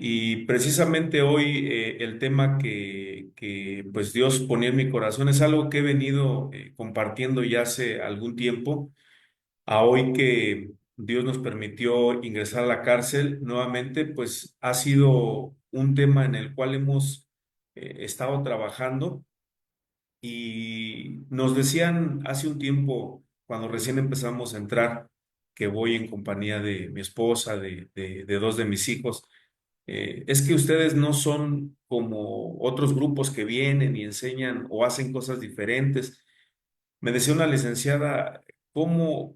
Y precisamente hoy el tema que pues Dios ponía en mi corazón es algo que he venido compartiendo ya hace algún tiempo, a hoy que Dios nos permitió ingresar a la cárcel nuevamente, pues ha sido un tema en el cual hemos estado trabajando y nos decían hace un tiempo, cuando recién empezamos a entrar, que voy en compañía de mi esposa, de dos de mis hijos, es que ustedes no son como otros grupos que vienen y enseñan o hacen cosas diferentes. Me decía una licenciada, ¿cómo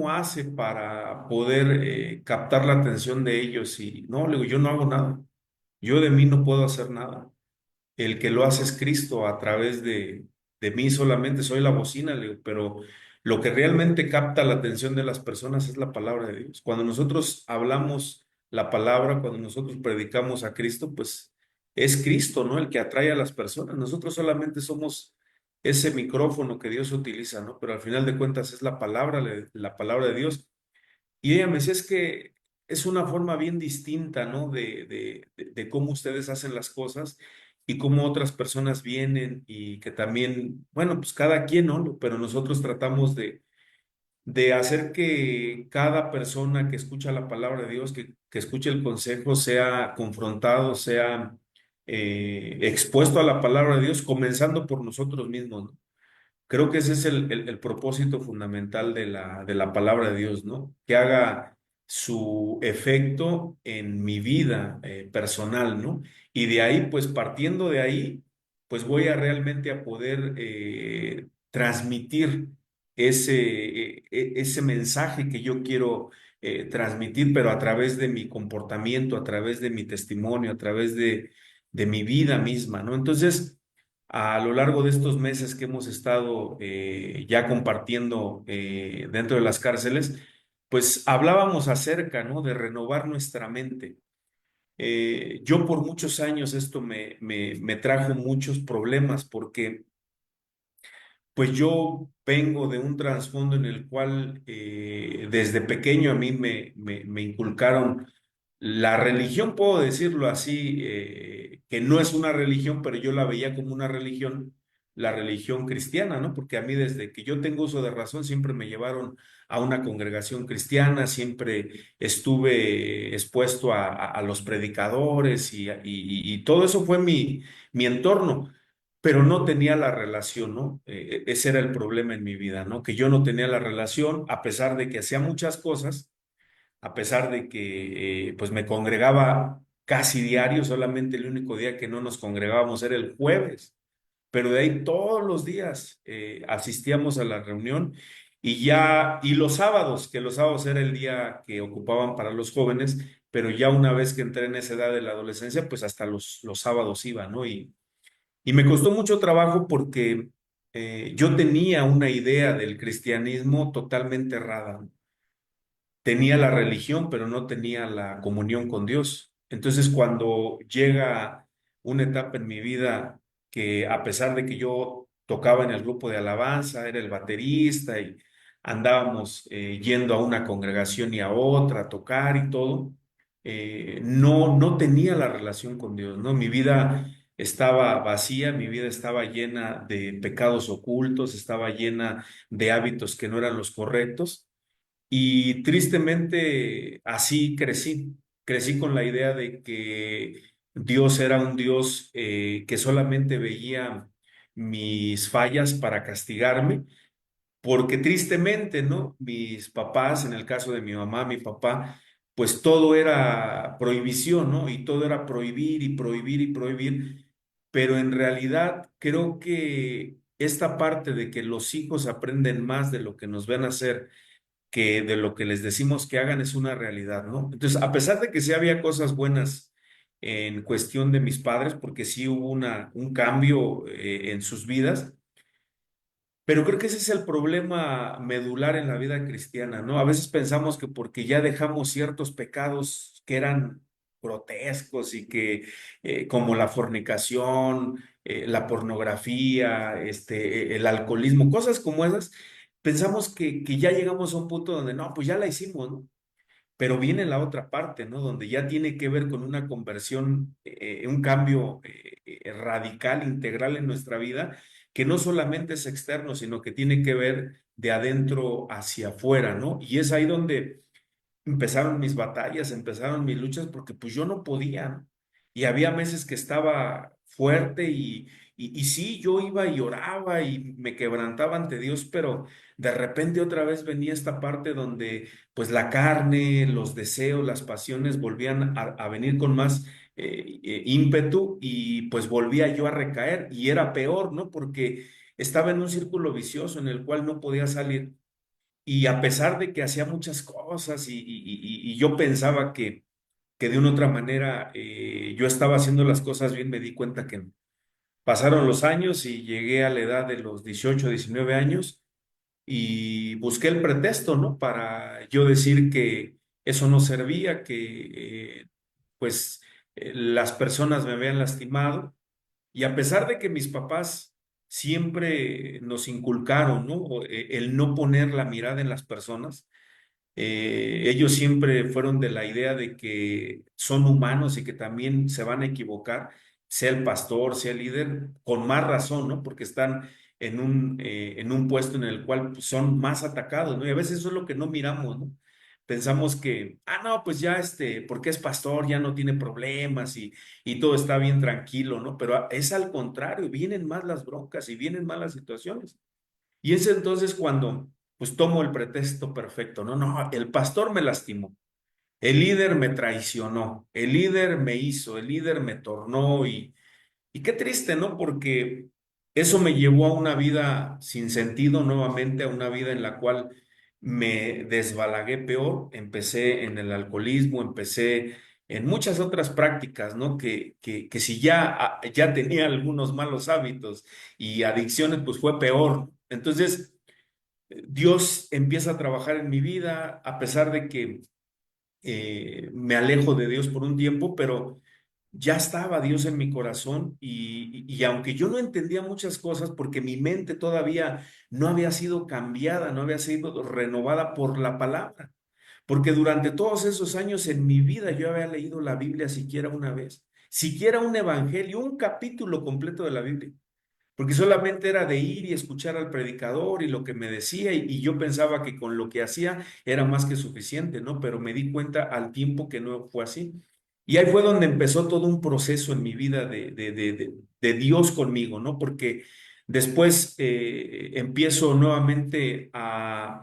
hace para poder captar la atención de ellos? Y no, le digo, yo no hago nada. Yo de mí no puedo hacer nada. El que lo hace es Cristo a través de mí solamente, soy la bocina, le digo, pero lo que realmente capta la atención de las personas es la palabra de Dios. Cuando nosotros hablamos la palabra, cuando nosotros predicamos a Cristo, pues es Cristo, ¿no? El que atrae a las personas. Nosotros solamente somos ese micrófono que Dios utiliza, ¿no? Pero al final de cuentas es la palabra de Dios. Y ella me decía, es que es una forma bien distinta, ¿no? De cómo ustedes hacen las cosas y cómo otras personas vienen y que también, bueno, pues cada quien, ¿no? Pero nosotros tratamos de hacer que cada persona que escucha la palabra de Dios, que escuche el consejo, sea confrontado, sea expuesto a la palabra de Dios, comenzando por nosotros mismos, ¿no? Creo que ese es el propósito fundamental de la palabra de Dios, ¿no? Que haga su efecto en mi vida personal, ¿no? Y de ahí, pues partiendo de ahí, pues voy a realmente a poder transmitir ese mensaje que yo quiero transmitir, pero a través de mi comportamiento, a través de mi testimonio, a través de mi vida misma, ¿no? Entonces a lo largo de estos meses que hemos estado ya compartiendo dentro de las cárceles, pues hablábamos acerca, ¿no? De renovar nuestra mente. Yo por muchos años esto me trajo muchos problemas porque pues yo vengo de un trasfondo en el cual desde pequeño a mí me inculcaron la religión, puedo decirlo así, que no es una religión, pero yo la veía como una religión, la religión cristiana, ¿no? Porque a mí desde que yo tengo uso de razón siempre me llevaron a una congregación cristiana, siempre estuve expuesto a los predicadores y todo eso fue mi entorno, pero no tenía la relación, ¿no? Ese era el problema en mi vida, ¿no? Que yo no tenía la relación, a pesar de que hacía muchas cosas, a pesar de que pues me congregaba casi diario, solamente el único día que no nos congregábamos era el jueves, pero de ahí todos los días asistíamos a la reunión y los sábados, que los sábados era el día que ocupaban para los jóvenes, pero ya una vez que entré en esa edad de la adolescencia, pues hasta los sábados iba, ¿no? Y me costó mucho trabajo porque yo tenía una idea del cristianismo totalmente errada. Tenía la religión, pero no tenía la comunión con Dios. Entonces, cuando llega una etapa en mi vida que a pesar de que yo tocaba en el grupo de alabanza, era el baterista y andábamos yendo a una congregación y a otra a tocar y todo, no tenía la relación con Dios, ¿no? Mi vida estaba vacía, mi vida estaba llena de pecados ocultos, estaba llena de hábitos que no eran los correctos. Y tristemente así crecí. Crecí con la idea de que Dios era un Dios que solamente veía mis fallas para castigarme, porque tristemente, ¿no? Mis papás, en el caso de mi mamá, mi papá, pues todo era prohibición, ¿no? Y todo era prohibir y prohibir y prohibir. Pero en realidad creo que esta parte de que los hijos aprenden más de lo que nos ven hacer que de lo que les decimos que hagan es una realidad, ¿no? Entonces, a pesar de que sí había cosas buenas en cuestión de mis padres, porque sí hubo un cambio en sus vidas, pero creo que ese es el problema medular en la vida cristiana, ¿no? A veces pensamos que porque ya dejamos ciertos pecados que eran grotescos y que como la fornicación, la pornografía, el alcoholismo, cosas como esas, pensamos que ya llegamos a un punto donde no, pues ya la hicimos, ¿no? pero viene la otra parte, ¿no? Donde ya tiene que ver con una conversión, un cambio radical, integral en nuestra vida, que no solamente es externo, sino que tiene que ver de adentro hacia afuera, ¿no? Y es ahí donde empezaron mis batallas, empezaron mis luchas, porque pues yo no podía, ¿no? Y había meses que estaba fuerte y sí, yo iba y oraba y me quebrantaba ante Dios, pero de repente otra vez venía esta parte donde pues la carne, los deseos, las pasiones volvían a venir con más ímpetu y pues volvía yo a recaer y era peor, ¿no? Porque estaba en un círculo vicioso en el cual no podía salir. Y a pesar de que hacía muchas cosas y yo pensaba que de una otra manera yo estaba haciendo las cosas bien, me di cuenta que no. Pasaron los años y llegué a la edad de los 18 19 años y busqué el pretexto, ¿no? Para yo decir que eso no servía, que pues las personas me habían lastimado y a pesar de que mis papás siempre nos inculcaron, ¿no? El no poner la mirada en las personas, ellos siempre fueron de la idea de que son humanos y que también se van a equivocar, sea el pastor, sea el líder, con más razón, ¿no? Porque están en un puesto en el cual pues, son más atacados, ¿no? Y a veces eso es lo que no miramos, ¿no? Pensamos que, no, pues ya porque es pastor, ya no tiene problemas y todo está bien tranquilo, ¿no? Pero es al contrario, vienen más las broncas y vienen más las situaciones. Y es entonces cuando pues tomo el pretexto perfecto, no, no, el pastor me lastimó, el líder me traicionó, el líder me hizo, el líder me tornó y qué triste, ¿no? Porque eso me llevó a una vida sin sentido nuevamente, a una vida en la cual me desbalagué peor, empecé en el alcoholismo, empecé en muchas otras prácticas, ¿no? Que si ya tenía algunos malos hábitos y adicciones, pues fue peor. Entonces, Dios empieza a trabajar en mi vida, a pesar de que me alejo de Dios por un tiempo, pero ya estaba Dios en mi corazón y aunque yo no entendía muchas cosas porque mi mente todavía no había sido cambiada, no había sido renovada por la palabra, porque durante todos esos años en mi vida yo había leído la Biblia siquiera una vez, siquiera un evangelio, un capítulo completo de la Biblia porque solamente era de ir y escuchar al predicador y lo que me decía y yo pensaba que con lo que hacía era más que suficiente, ¿no? Pero me di cuenta al tiempo que no fue así. Y ahí fue donde empezó todo un proceso en mi vida de Dios conmigo, ¿no? Porque después empiezo nuevamente a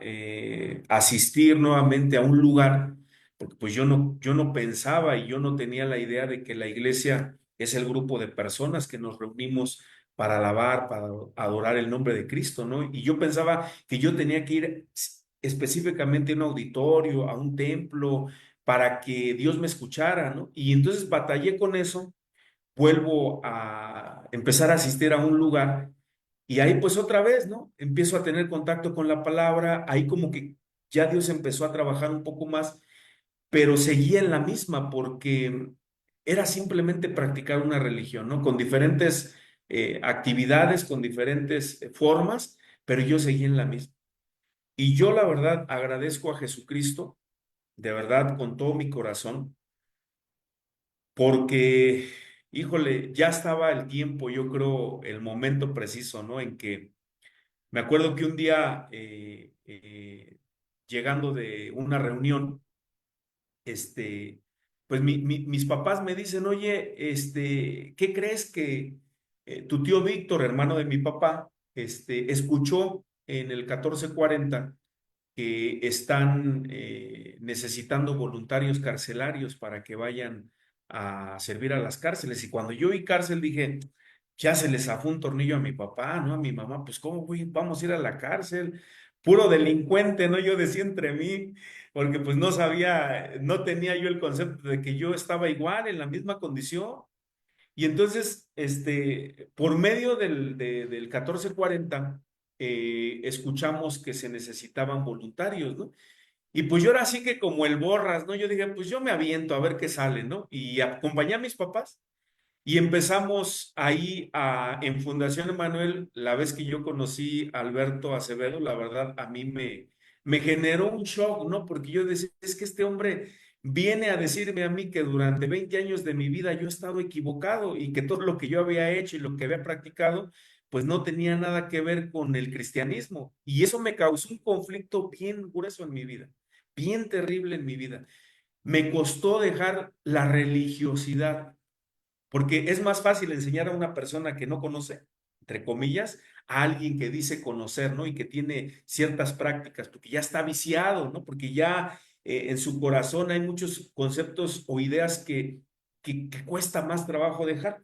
asistir nuevamente a un lugar, porque pues yo no pensaba y yo no tenía la idea de que la iglesia es el grupo de personas que nos reunimos para alabar, para adorar el nombre de Cristo, ¿no? Y yo pensaba que yo tenía que ir específicamente a un auditorio, a un templo, para que Dios me escuchara, ¿no? Y entonces batallé con eso, vuelvo a empezar a asistir a un lugar y ahí pues otra vez, ¿no? Empiezo a tener contacto con la palabra, ahí como que ya Dios empezó a trabajar un poco más, pero seguía en la misma porque era simplemente practicar una religión, ¿no? Con diferentes actividades, con diferentes formas, pero yo seguía en la misma. Y yo la verdad agradezco a Jesucristo, de verdad, con todo mi corazón, porque, híjole, ya estaba el tiempo, yo creo, el momento preciso, ¿no? En que me acuerdo que un día, llegando de una reunión, pues mis papás me dicen, oye, ¿qué crees que tu tío Víctor, hermano de mi papá, escuchó en el 1440 que están necesitando voluntarios carcelarios para que vayan a servir a las cárceles? Y cuando yo vi cárcel dije, ya se les zafó un tornillo a mi papá, ¿no? A mi mamá, pues ¿cómo vamos a ir a la cárcel? Puro delincuente, ¿no? Yo decía entre mí, porque pues no sabía, no tenía yo el concepto de que yo estaba igual, en la misma condición. Y entonces, por medio del 1440, escuchamos que se necesitaban voluntarios, ¿no? Y pues yo era así que como el borras, ¿no? Yo dije, pues yo me aviento a ver qué sale, ¿no? Y acompañé a mis papás y empezamos ahí en Fundación Emanuel, la vez que yo conocí a Alberto Acevedo, la verdad a mí me generó un shock, ¿no? Porque yo decía, es que este hombre viene a decirme a mí que durante 20 años de mi vida yo he estado equivocado y que todo lo que yo había hecho y lo que había practicado, pues no tenía nada que ver con el cristianismo. Y eso me causó un conflicto bien grueso en mi vida, bien terrible en mi vida. Me costó dejar la religiosidad, porque es más fácil enseñar a una persona que no conoce, entre comillas, a alguien que dice conocer, ¿no? Y que tiene ciertas prácticas, porque ya está viciado, ¿no? Porque ya en su corazón hay muchos conceptos o ideas que cuesta más trabajo dejar.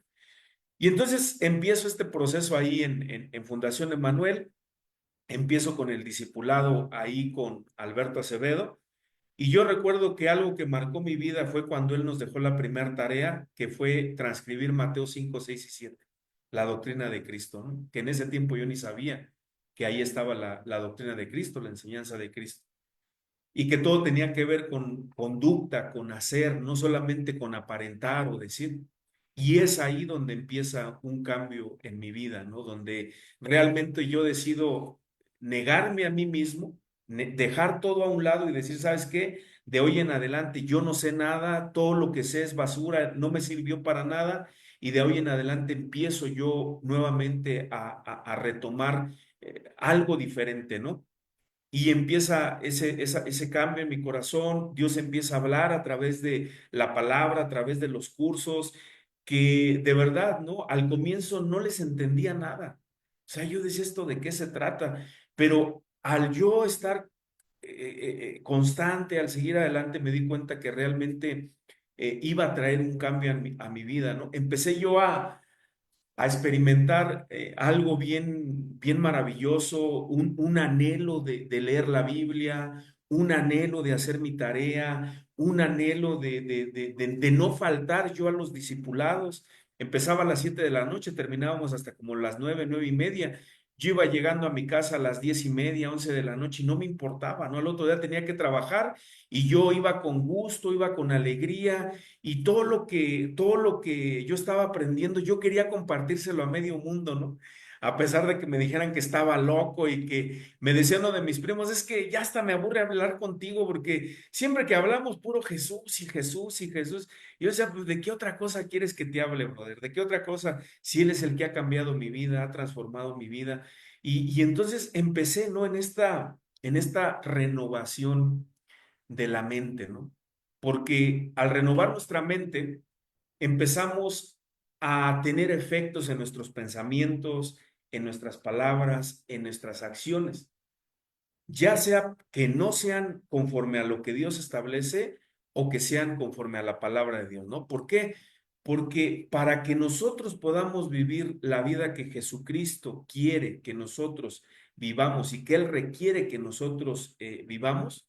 Y entonces empiezo este proceso ahí en Fundación Emanuel, empiezo con el discipulado ahí con Alberto Acevedo. Y yo recuerdo que algo que marcó mi vida fue cuando él nos dejó la primera tarea, que fue transcribir Mateo 5, 6 y 7, la doctrina de Cristo, ¿no? Que en ese tiempo yo ni sabía que ahí estaba la doctrina de Cristo, la enseñanza de Cristo, y que todo tenía que ver con conducta, con hacer, no solamente con aparentar o decir. Y es ahí donde empieza un cambio en mi vida, ¿no? Donde realmente yo decido negarme a mí mismo, dejar todo a un lado y decir, ¿sabes qué? De hoy en adelante yo no sé nada, todo lo que sé es basura, no me sirvió para nada, y de hoy en adelante empiezo yo nuevamente a retomar algo diferente, ¿no? Y empieza ese cambio en mi corazón. Dios empieza a hablar a través de la palabra, a través de los cursos, que de verdad, ¿no? Al comienzo no les entendía nada. O sea, yo decía esto de qué se trata, pero al yo estar constante, al seguir adelante, me di cuenta que realmente iba a traer un cambio a mi vida, ¿no? Empecé yo a experimentar algo bien maravilloso, un anhelo de leer la Biblia, un anhelo de hacer mi tarea, un anhelo de no faltar yo a los discipulados. Empezaba a las 7 de la noche, terminábamos hasta como las 9, 9:30. Yo iba llegando a mi casa a las 10:30, 11 de la noche y no me importaba, ¿no? Al otro día tenía que trabajar y yo iba con gusto, iba con alegría, y todo lo que yo estaba aprendiendo, yo quería compartírselo a medio mundo, ¿no? A pesar de que me dijeran que estaba loco y que me decía uno de mis primos, es que ya hasta me aburre hablar contigo porque siempre que hablamos puro Jesús y Jesús y Jesús. Y yo decía, pues, ¿de qué otra cosa quieres que te hable, brother? ¿De qué otra cosa? Si Él es el que ha cambiado mi vida, ha transformado mi vida. Y entonces empecé, ¿no? En esta renovación de la mente, ¿no? Porque al renovar nuestra mente, empezamos a tener efectos en nuestros pensamientos, en nuestras palabras, en nuestras acciones, ya sea que no sean conforme a lo que Dios establece o que sean conforme a la palabra de Dios, ¿no? ¿Por qué? Porque para que nosotros podamos vivir la vida que Jesucristo quiere que nosotros vivamos y que Él requiere que nosotros vivamos,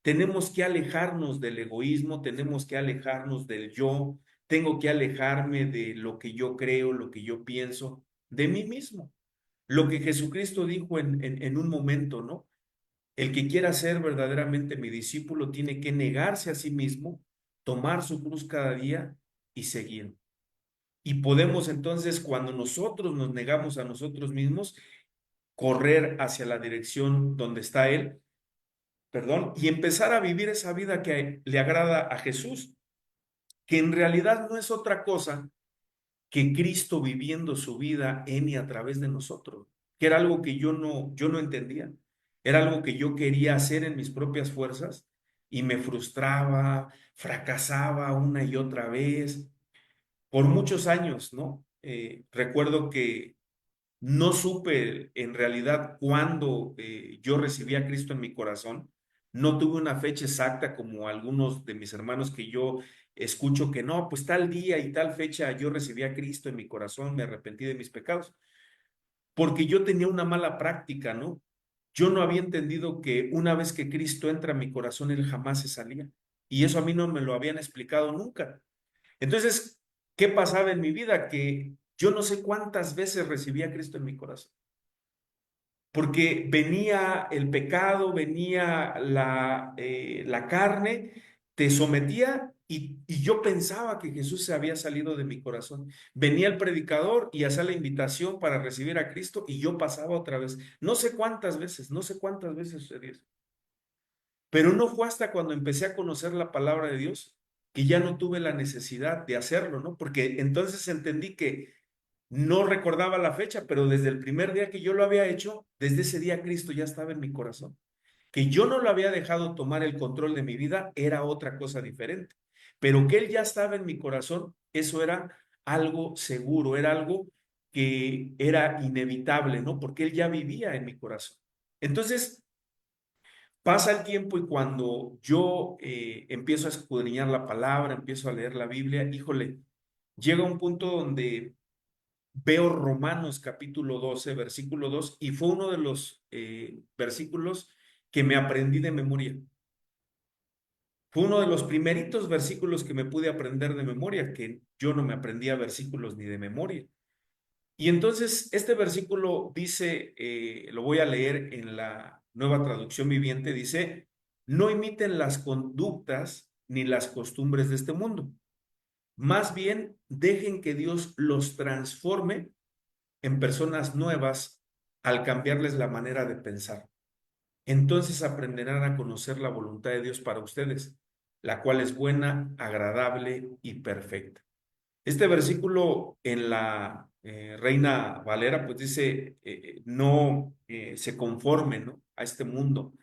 tenemos que alejarnos del egoísmo, tenemos que alejarnos del yo, tengo que alejarme de lo que yo creo, lo que yo pienso, de mí mismo. Lo que Jesucristo dijo en un momento, ¿no? El que quiera ser verdaderamente mi discípulo tiene que negarse a sí mismo, tomar su cruz cada día y seguir. Y podemos entonces, cuando nosotros nos negamos a nosotros mismos, correr hacia la dirección donde está Él, perdón, y empezar a vivir esa vida que le agrada a Jesús, que en realidad no es otra cosa que Cristo viviendo su vida en y a través de nosotros, que era algo que yo no entendía, era algo que yo quería hacer en mis propias fuerzas y me frustraba, fracasaba una y otra vez por muchos años, ¿no? Recuerdo que no supe en realidad cuándo yo recibí a Cristo en mi corazón. No tuve una fecha exacta como algunos de mis hermanos que yo escucho que no, pues tal día y tal fecha yo recibí a Cristo en mi corazón, me arrepentí de mis pecados, porque yo tenía una mala práctica, ¿no? Yo no había entendido que una vez que Cristo entra en mi corazón, Él jamás se salía. Y eso a mí no me lo habían explicado nunca. Entonces, ¿qué pasaba en mi vida? Que yo no sé cuántas veces recibí a Cristo en mi corazón, porque venía el pecado, venía la carne, te sometía y yo pensaba que Jesús se había salido de mi corazón. Venía el predicador y hacía la invitación para recibir a Cristo y yo pasaba otra vez. No sé cuántas veces sucedió eso. Pero no fue hasta cuando empecé a conocer la palabra de Dios que ya no tuve la necesidad de hacerlo, ¿no? Porque entonces entendí que no recordaba la fecha, pero desde el primer día que yo lo había hecho, desde ese día Cristo ya estaba en mi corazón. Que yo no lo había dejado tomar el control de mi vida era otra cosa diferente, pero que Él ya estaba en mi corazón, eso era algo seguro, era algo que era inevitable, ¿no? Porque Él ya vivía en mi corazón. Entonces, pasa el tiempo y cuando yo empiezo a escudriñar la palabra, empiezo a leer la Biblia, híjole, llega un punto donde veo Romanos capítulo 12 versículo 2 y fue uno de los versículos que me aprendí de memoria. Fue uno de los primeritos versículos que me pude aprender de memoria, que yo no me aprendía versículos ni de memoria. Y entonces este versículo dice, lo voy a leer en la Nueva Traducción Viviente, dice, no imiten las conductas ni las costumbres de este mundo. Más bien, dejen que Dios los transforme en personas nuevas al cambiarles la manera de pensar. Entonces aprenderán a conocer la voluntad de Dios para ustedes, la cual es buena, agradable y perfecta. Este versículo en la Reina Valera, pues dice, no se conformen, ¿no?, a este mundo,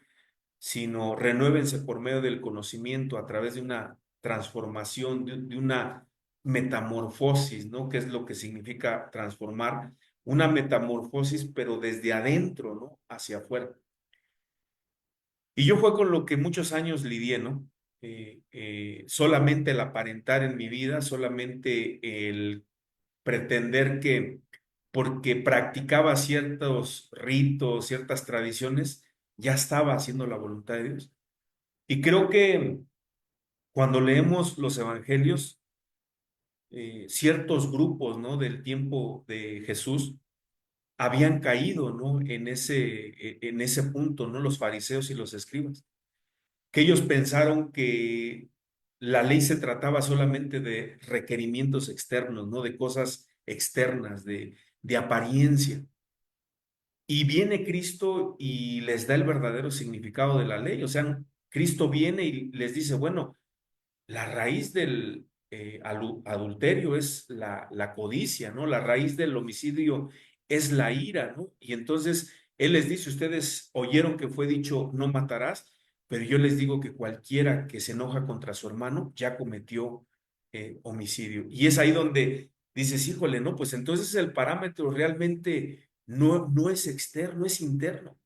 sino renuévense por medio del conocimiento a través de una transformación, de una metamorfosis, ¿no? ¿Qué es lo que significa transformar? Una metamorfosis, pero desde adentro, ¿no? Hacia afuera. Y yo fue con lo que muchos años lidié, ¿no? Solamente el aparentar en mi vida, solamente el pretender que porque practicaba ciertos ritos, ciertas tradiciones, ya estaba haciendo la voluntad de Dios. Y creo que cuando leemos los evangelios, ciertos grupos, ¿no?, del tiempo de Jesús habían caído, ¿no?, en ese punto, ¿no?, los fariseos y los escribas, que ellos pensaron que la ley se trataba solamente de requerimientos externos, ¿no?, de cosas externas, de apariencia. Y viene Cristo y les da el verdadero significado de la ley. O sea, Cristo viene y les dice, bueno, la raíz del adulterio es la codicia, ¿no? La raíz del homicidio es la ira, ¿no? Y entonces Él les dice, ustedes oyeron que fue dicho, no matarás, pero yo les digo que cualquiera que se enoja contra su hermano ya cometió homicidio. Y es ahí donde dices, híjole, ¿no? Pues entonces el parámetro realmente no es externo, es interno.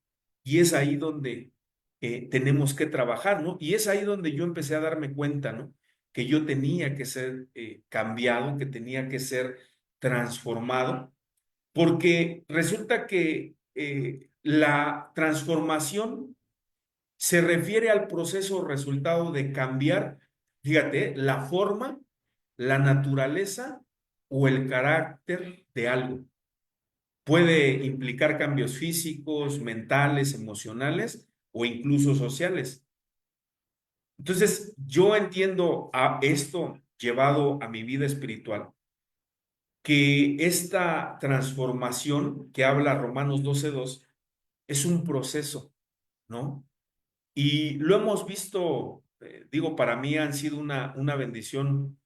Y es ahí donde tenemos que trabajar, ¿no? Y es ahí donde yo empecé a darme cuenta, ¿no?, que yo tenía que ser cambiado, que tenía que ser transformado, porque resulta que la transformación se refiere al proceso o resultado de cambiar, fíjate, la forma, la naturaleza o el carácter de algo. Puede implicar cambios físicos, mentales, emocionales o incluso sociales. Entonces, yo entiendo a esto llevado a mi vida espiritual, que esta transformación que habla Romanos 12:2 es un proceso, ¿no? Y lo hemos visto, digo, para mí han sido una bendición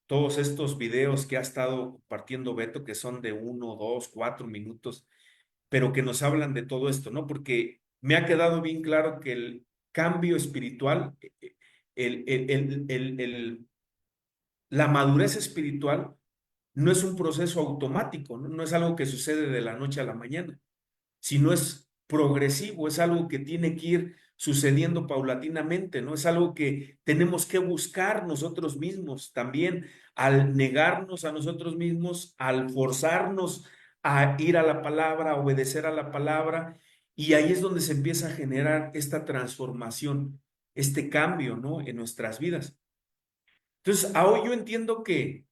todos estos videos que ha estado compartiendo Beto, que son de 1, 2, 4 minutos, pero que nos hablan de todo esto, ¿no? Porque me ha quedado bien claro que el cambio espiritual, la madurez espiritual no es un proceso automático, ¿no? No es algo que sucede de la noche a la mañana, sino es progresivo, es algo que tiene que ir sucediendo paulatinamente, ¿no? Es algo que tenemos que buscar nosotros mismos también, al negarnos a nosotros mismos, al forzarnos a ir a la palabra, a obedecer a la palabra, y ahí es donde se empieza a generar esta transformación, este cambio, ¿no?, en nuestras vidas. Entonces, hoy yo entiendo que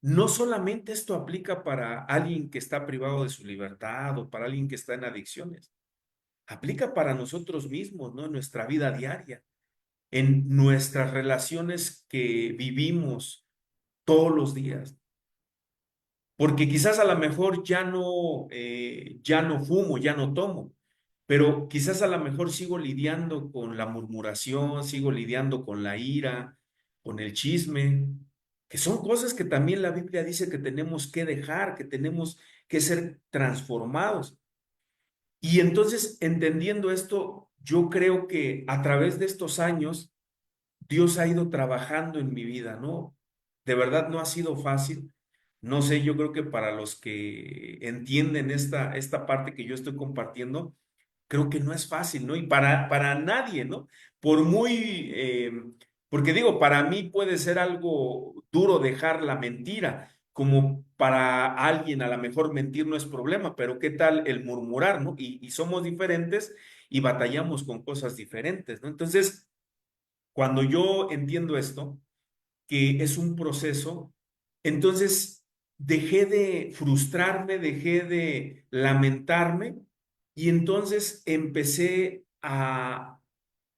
no solamente esto aplica para alguien que está privado de su libertad o para alguien que está en adicciones, aplica para nosotros mismos, ¿no? En nuestra vida diaria, en nuestras relaciones que vivimos todos los días. Porque quizás a lo mejor ya no fumo, ya no tomo, pero quizás a lo mejor sigo lidiando con la murmuración, sigo lidiando con la ira, con el chisme, que son cosas que también la Biblia dice que tenemos que dejar, que tenemos que ser transformados. Y entonces, entendiendo esto, yo creo que a través de estos años, Dios ha ido trabajando en mi vida, ¿no? De verdad no ha sido fácil. No sé, yo creo que para los que entienden esta parte que yo estoy compartiendo, creo que no es fácil, ¿no? Y para nadie, ¿no? Por muy, porque digo, para mí puede ser algo duro dejar la mentira, como para alguien a lo mejor mentir no es problema, pero ¿qué tal el murmurar, ¿no? Y somos diferentes y batallamos con cosas diferentes, ¿no? Entonces, cuando yo entiendo esto, que es un proceso, entonces dejé de frustrarme, dejé de lamentarme y entonces empecé a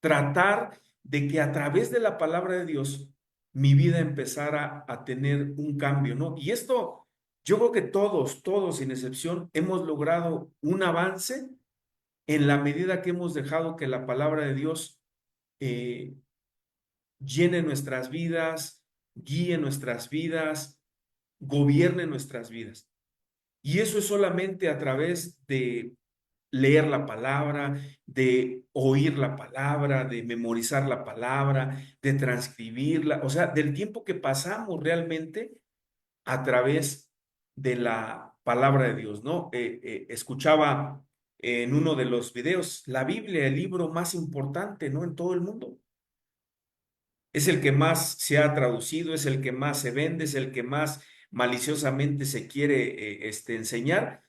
tratar de que a través de la palabra de Dios mi vida empezara a tener un cambio, ¿no? Y esto, yo creo que todos sin excepción, hemos logrado un avance en la medida que hemos dejado que la palabra de Dios eh, llene nuestras vidas, guíe nuestras vidas, gobierne nuestras vidas. Y eso es solamente a través de leer la palabra, de oír la palabra, de memorizar la palabra, de transcribirla, o sea, del tiempo que pasamos realmente a través de la palabra de Dios, ¿no? Escuchaba en uno de los videos, la Biblia, el libro más importante, ¿no? En todo el mundo. Es el que más se ha traducido, es el que más se vende, es el que más maliciosamente se quiere enseñar,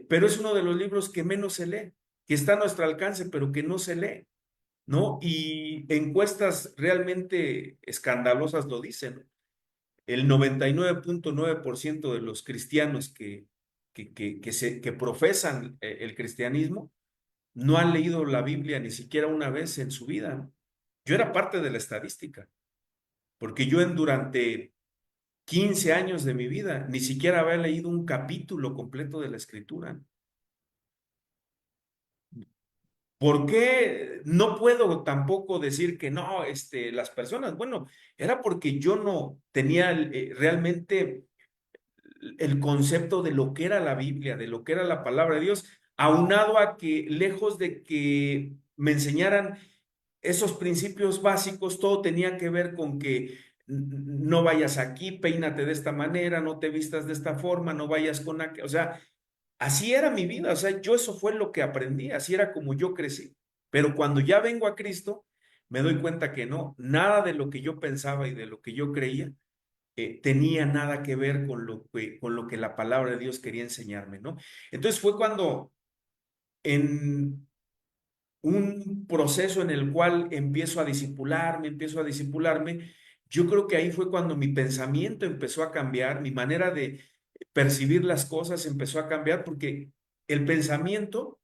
pero es uno de los libros que menos se lee, que está a nuestro alcance, pero que no se lee, ¿no? Y encuestas realmente escandalosas lo dicen, ¿no? El 99.9% de los cristianos que profesan el cristianismo no han leído la Biblia ni siquiera una vez en su vida, ¿no? Yo era parte de la estadística. Porque yo durante 15 años de mi vida ni siquiera había leído un capítulo completo de la escritura. ¿Por qué no puedo tampoco decir que no, las personas? Bueno, era porque yo no tenía realmente el concepto de lo que era la Biblia, de lo que era la palabra de Dios, aunado a que lejos de que me enseñaran esos principios básicos, todo tenía que ver con que no vayas aquí, peínate de esta manera, no te vistas de esta forma, no vayas con aquel, o sea, así era mi vida, o sea, yo eso fue lo que aprendí, así era como yo crecí. Pero cuando ya vengo a Cristo, me doy cuenta que no, nada de lo que yo pensaba y de lo que yo creía tenía nada que ver con lo que la palabra de Dios quería enseñarme, ¿no? Entonces fue cuando en un proceso en el cual empiezo a disipularme, yo creo que ahí fue cuando mi pensamiento empezó a cambiar, mi manera de percibir las cosas empezó a cambiar, porque el pensamiento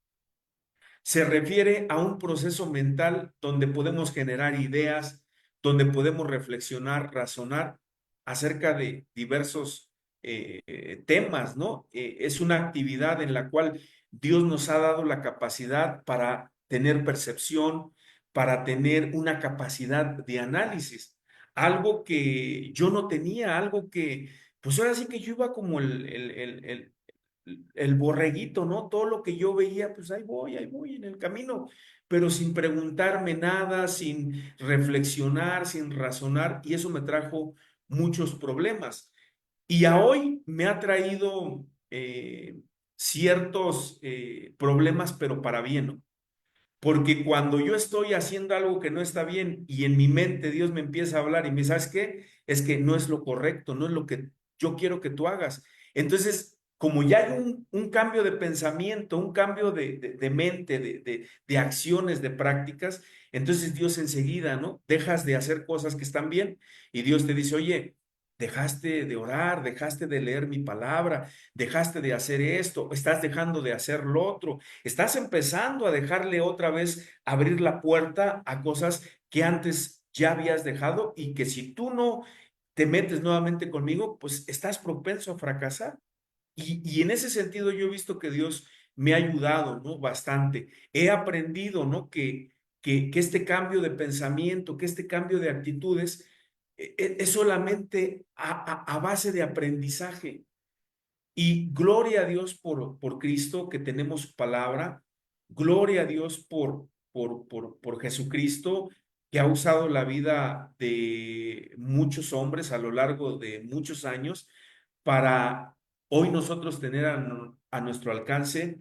se refiere a un proceso mental donde podemos generar ideas, donde podemos reflexionar, razonar acerca de diversos temas, ¿no? Es una actividad en la cual Dios nos ha dado la capacidad para tener percepción, para tener una capacidad de análisis, algo que yo no tenía, algo que, pues ahora sí que yo iba como el borreguito, ¿no? Todo lo que yo veía, pues ahí voy en el camino, pero sin preguntarme nada, sin reflexionar, sin razonar, y eso me trajo muchos problemas. Y a hoy me ha traído ciertos problemas, pero para bien, ¿no? Porque cuando yo estoy haciendo algo que no está bien y en mi mente Dios me empieza a hablar y me dice, ¿sabes qué? Es que no es lo correcto, no es lo que yo quiero que tú hagas. Entonces, como ya hay un cambio de pensamiento, un cambio de mente, de acciones, de prácticas, entonces Dios enseguida, ¿no? Dejas de hacer cosas que están bien y Dios te dice, oye, dejaste de orar, dejaste de leer mi palabra, dejaste de hacer esto, estás dejando de hacer lo otro. Estás empezando a dejarle otra vez abrir la puerta a cosas que antes ya habías dejado y que si tú no te metes nuevamente conmigo, pues estás propenso a fracasar. Y en ese sentido yo he visto que Dios me ha ayudado, ¿no? Bastante. He aprendido, ¿no? Que este cambio de pensamiento, que este cambio de actitudes es solamente a base de aprendizaje. Y gloria a Dios por Cristo, que tenemos su palabra. Gloria a Dios por Jesucristo, que ha usado la vida de muchos hombres a lo largo de muchos años para hoy nosotros tener a nuestro alcance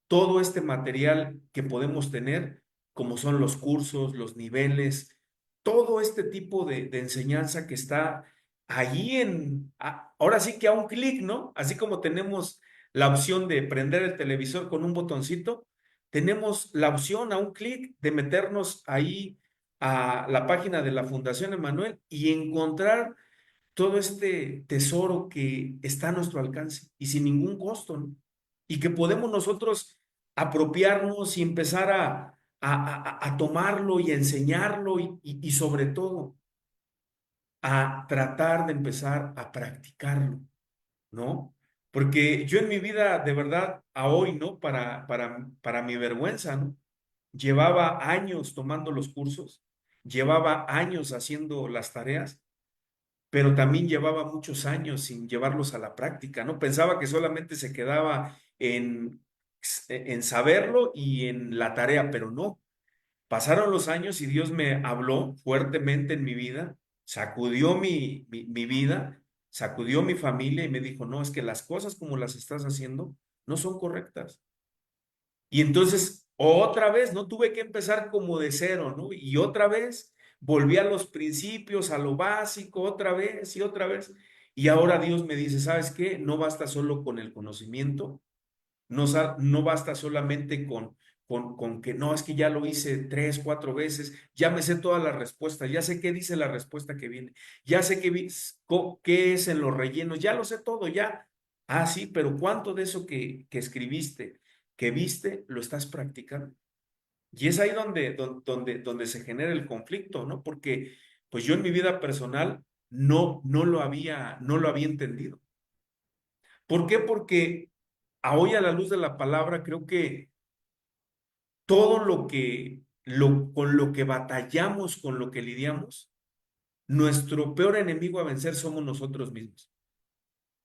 todo este material que podemos tener, como son los cursos, los niveles, todo este tipo de enseñanza que está allí ahora sí que a un clic, ¿no? Así como tenemos la opción de prender el televisor con un botoncito, tenemos la opción a un clic de meternos ahí a la página de la Fundación Emanuel y encontrar todo este tesoro que está a nuestro alcance y sin ningún costo, ¿no? Y que podemos nosotros apropiarnos y empezar a tomarlo y a enseñarlo y sobre todo a tratar de empezar a practicarlo, ¿no? Porque yo en mi vida, de verdad, a hoy, ¿no? Para mi vergüenza, ¿no? Llevaba años tomando los cursos, llevaba años haciendo las tareas, pero también llevaba muchos años sin llevarlos a la práctica, ¿no? Pensaba que solamente se quedaba en saberlo y en la tarea, pero no. Pasaron los años y Dios me habló fuertemente en mi vida, sacudió mi vida, sacudió mi familia y me dijo, no, es que las cosas como las estás haciendo no son correctas. Y entonces, otra vez, no tuve que empezar como de cero, ¿no? Y otra vez volví a los principios, a lo básico, otra vez y otra vez. Y ahora Dios me dice, ¿sabes qué? No basta solo con el conocimiento, no basta solamente con que no, es que ya lo hice 3, 4 veces, ya me sé todas las respuestas, ya sé qué dice la respuesta que viene, ya sé qué es en los rellenos, ya lo sé todo, ya. Ah, sí, pero ¿cuánto de eso que escribiste, que viste, lo estás practicando? Y es ahí donde se genera el conflicto, ¿no? Porque pues yo en mi vida personal no lo había entendido. ¿Por qué? Porque a hoy a la luz de la palabra creo que todo con lo que batallamos, con lo que lidiamos, nuestro peor enemigo a vencer somos nosotros mismos.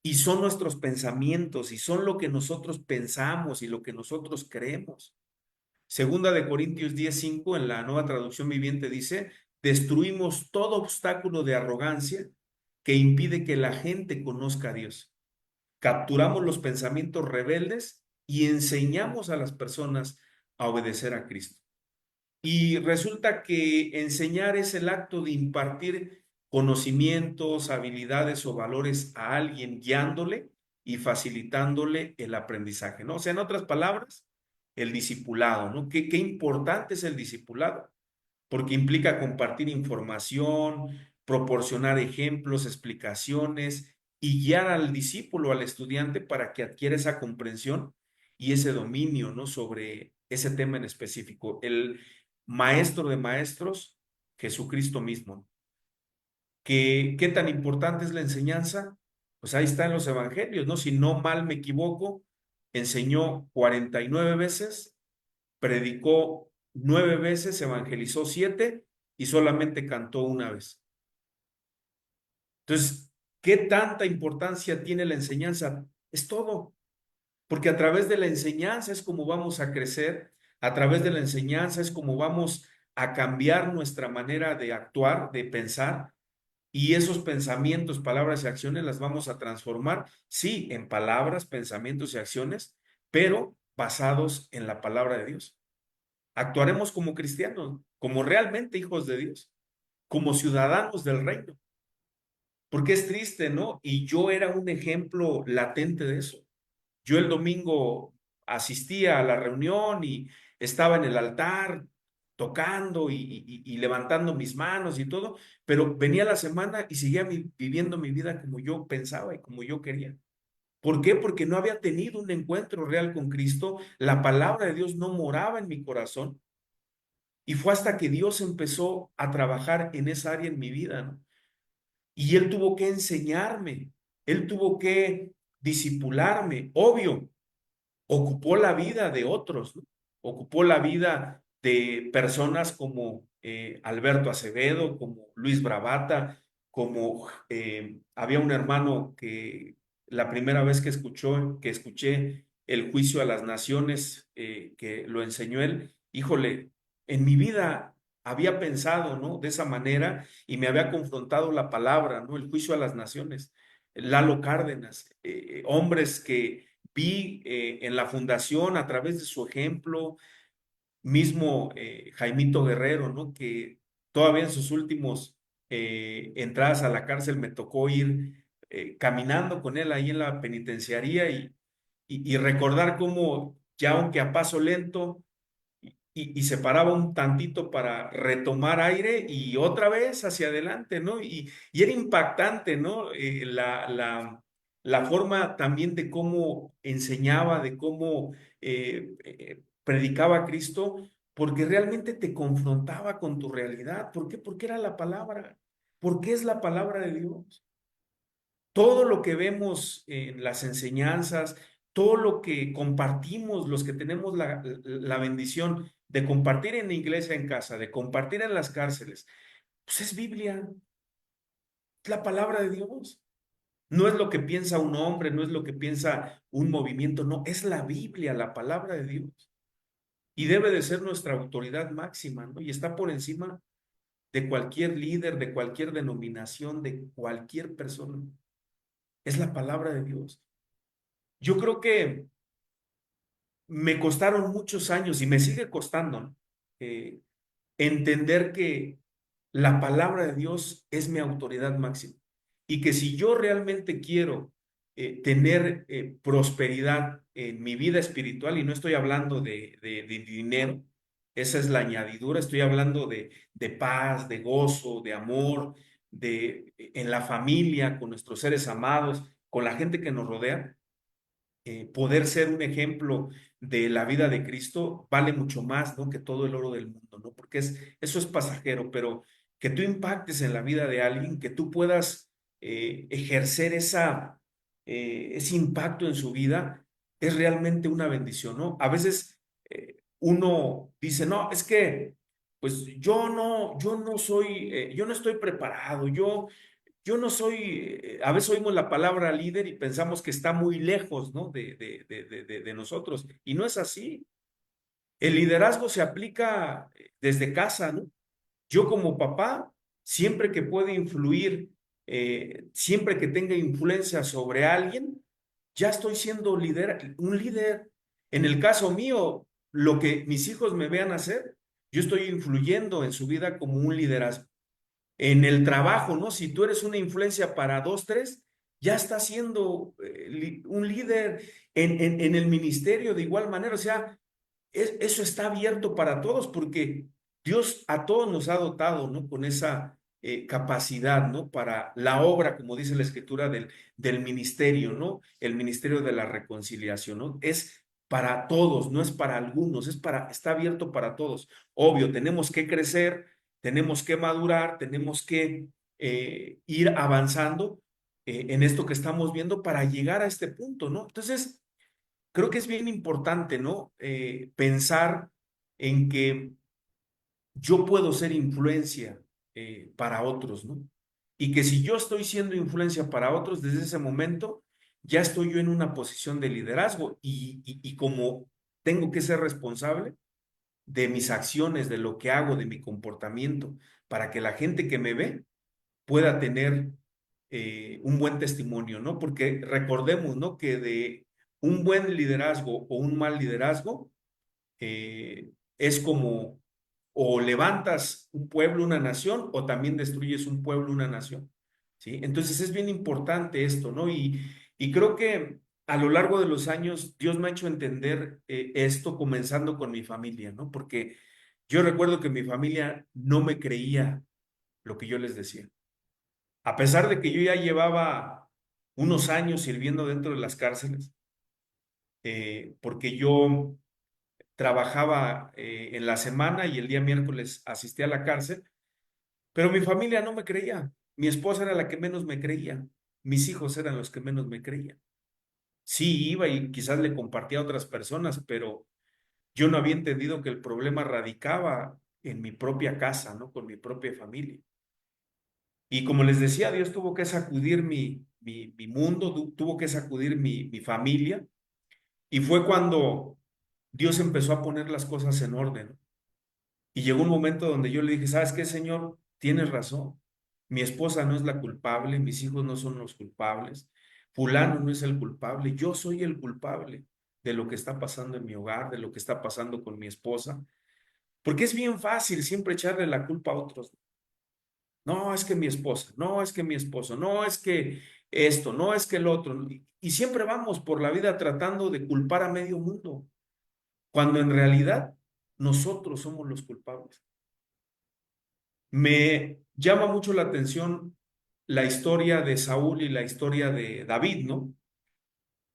Y son nuestros pensamientos, y son lo que nosotros pensamos y lo que nosotros creemos. Segunda de Corintios 10:5 en la Nueva Traducción Viviente dice, destruimos todo obstáculo de arrogancia que impide que la gente conozca a Dios. Capturamos los pensamientos rebeldes y enseñamos a las personas a obedecer a Cristo. Y resulta que enseñar es el acto de impartir conocimientos, habilidades o valores a alguien, guiándole y facilitándole el aprendizaje, ¿no? O sea, en otras palabras, el discipulado, ¿no? ¿Qué importante es el discipulado? Porque implica compartir información, proporcionar ejemplos, explicaciones y guiar al discípulo, al estudiante, para que adquiera esa comprensión y ese dominio, ¿no? Sobre ese tema en específico. El maestro de maestros, Jesucristo mismo. ¿Qué tan importante es la enseñanza? Pues ahí está en los evangelios, ¿no? Si no mal me equivoco, enseñó 49 veces, predicó 9 veces, evangelizó 7 y solamente cantó una vez. Entonces, ¿qué tanta importancia tiene la enseñanza? Es todo, porque a través de la enseñanza es como vamos a crecer, a través de la enseñanza es como vamos a cambiar nuestra manera de actuar, de pensar, y esos pensamientos, palabras y acciones las vamos a transformar, sí, en palabras, pensamientos y acciones, pero basados en la palabra de Dios. Actuaremos como cristianos, como realmente hijos de Dios, como ciudadanos del reino. Porque es triste, ¿no? Y yo era un ejemplo latente de eso. Yo el domingo asistía a la reunión y estaba en el altar tocando y levantando mis manos y todo, pero venía la semana y seguía viviendo mi vida como yo pensaba y como yo quería. ¿Por qué? Porque no había tenido un encuentro real con Cristo, la palabra de Dios no moraba en mi corazón y fue hasta que Dios empezó a trabajar en esa área en mi vida, ¿no? Y Él tuvo que enseñarme, Él tuvo que disipularme, obvio. ocupó la vida de otros, ¿no? Ocupó la vida de personas como Alberto Acevedo, como Luis Bravata, como había un hermano que la primera vez que escuché el juicio a las naciones, que lo enseñó él, híjole, en mi vida había pensado, ¿no? De esa manera y me había confrontado la palabra, ¿no? El juicio a las naciones. Lalo Cárdenas, hombres que vi en la fundación a través de su ejemplo, mismo Jaimito Guerrero, ¿no? Que todavía en sus últimos entradas a la cárcel me tocó ir caminando con él ahí en la penitenciaría y recordar cómo, ya aunque a paso lento, y se paraba un tantito para retomar aire y otra vez hacia adelante, ¿no? Y era impactante, ¿no? La forma también de cómo enseñaba, de cómo predicaba a Cristo, porque realmente te confrontaba con tu realidad. ¿Por qué? Porque era la palabra. Porque es la palabra de Dios. Todo lo que vemos en las enseñanzas, todo lo que compartimos, los que tenemos la bendición de compartir en la iglesia en casa, de compartir en las cárceles, pues es Biblia, es la palabra de Dios. No es lo que piensa un hombre, no es lo que piensa un movimiento, no, es la Biblia, la palabra de Dios. Y debe de ser nuestra autoridad máxima, ¿no? Y está por encima de cualquier líder, de cualquier denominación, de cualquier persona. Es la palabra de Dios. Yo creo que me costaron muchos años y me sigue costando, ¿no? Entender que la palabra de Dios es mi autoridad máxima y que si yo realmente quiero tener prosperidad en mi vida espiritual, y no estoy hablando de dinero, esa es la añadidura, estoy hablando de paz, de gozo, de amor, en la familia, con nuestros seres amados, con la gente que nos rodea, poder ser un ejemplo de la vida de Cristo vale mucho más, ¿no? Que todo el oro del mundo, ¿no? Porque eso es pasajero, pero que tú impactes en la vida de alguien, que tú puedas ejercer ese impacto en su vida, es realmente una bendición, ¿no? A veces uno dice, no, es que, pues yo no estoy preparado, yo no soy, a veces oímos la palabra líder y pensamos que está muy lejos, ¿no? De nosotros. Y no es así. El liderazgo se aplica desde casa, ¿no? Yo como papá, siempre que pueda influir, siempre que tenga influencia sobre alguien, ya estoy siendo un líder. En el caso mío, lo que mis hijos me vean hacer, yo estoy influyendo en su vida como un liderazgo en el trabajo, ¿no? Si tú eres una influencia para dos, tres, ya estás siendo un líder en el ministerio de igual manera. O sea, eso está abierto para todos porque Dios a todos nos ha dotado, ¿no? Con esa capacidad, ¿no? Para la obra, como dice la escritura, del ministerio, ¿no? El ministerio de la reconciliación, ¿no? Es para todos, no es para algunos, está abierto para todos. Obvio, tenemos que crecer, tenemos que madurar, tenemos que ir avanzando en esto que estamos viendo para llegar a este punto, ¿no? Entonces, creo que es bien importante, ¿no? Pensar en que yo puedo ser influencia para otros, ¿no? Y que si yo estoy siendo influencia para otros desde ese momento, ya estoy yo en una posición de liderazgo y como tengo que ser responsable de mis acciones, de lo que hago, de mi comportamiento, para que la gente que me ve pueda tener un buen testimonio, ¿no? Porque recordemos, ¿no? Que de un buen liderazgo o un mal liderazgo es como o levantas un pueblo, una nación, o también destruyes un pueblo, una nación, ¿sí? Entonces es bien importante esto, ¿no? Y creo que a lo largo de los años Dios me ha hecho entender esto comenzando con mi familia, ¿no? Porque yo recuerdo que mi familia no me creía lo que yo les decía. A pesar de que yo ya llevaba unos años sirviendo dentro de las cárceles, porque yo trabajaba en la semana y el día miércoles asistía a la cárcel, pero mi familia no me creía. Mi esposa era la que menos me creía. Mis hijos eran los que menos me creían. Sí iba y quizás le compartía a otras personas, pero yo no había entendido que el problema radicaba en mi propia casa, ¿no? Con mi propia familia. Y como les decía, Dios tuvo que sacudir mi mundo, tuvo que sacudir mi familia. Y fue cuando Dios empezó a poner las cosas en orden. Y llegó un momento donde yo le dije, ¿sabes qué, Señor? Tienes razón. Mi esposa no es la culpable, mis hijos no son los culpables, fulano no es el culpable, yo soy el culpable de lo que está pasando en mi hogar, de lo que está pasando con mi esposa. Porque es bien fácil siempre echarle la culpa a otros. No, es que mi esposa, no, es que mi esposo, no, es que esto, no, es que el otro. Y siempre vamos por la vida tratando de culpar a medio mundo, cuando en realidad nosotros somos los culpables. Me llama mucho la atención la historia de Saúl y la historia de David, ¿no?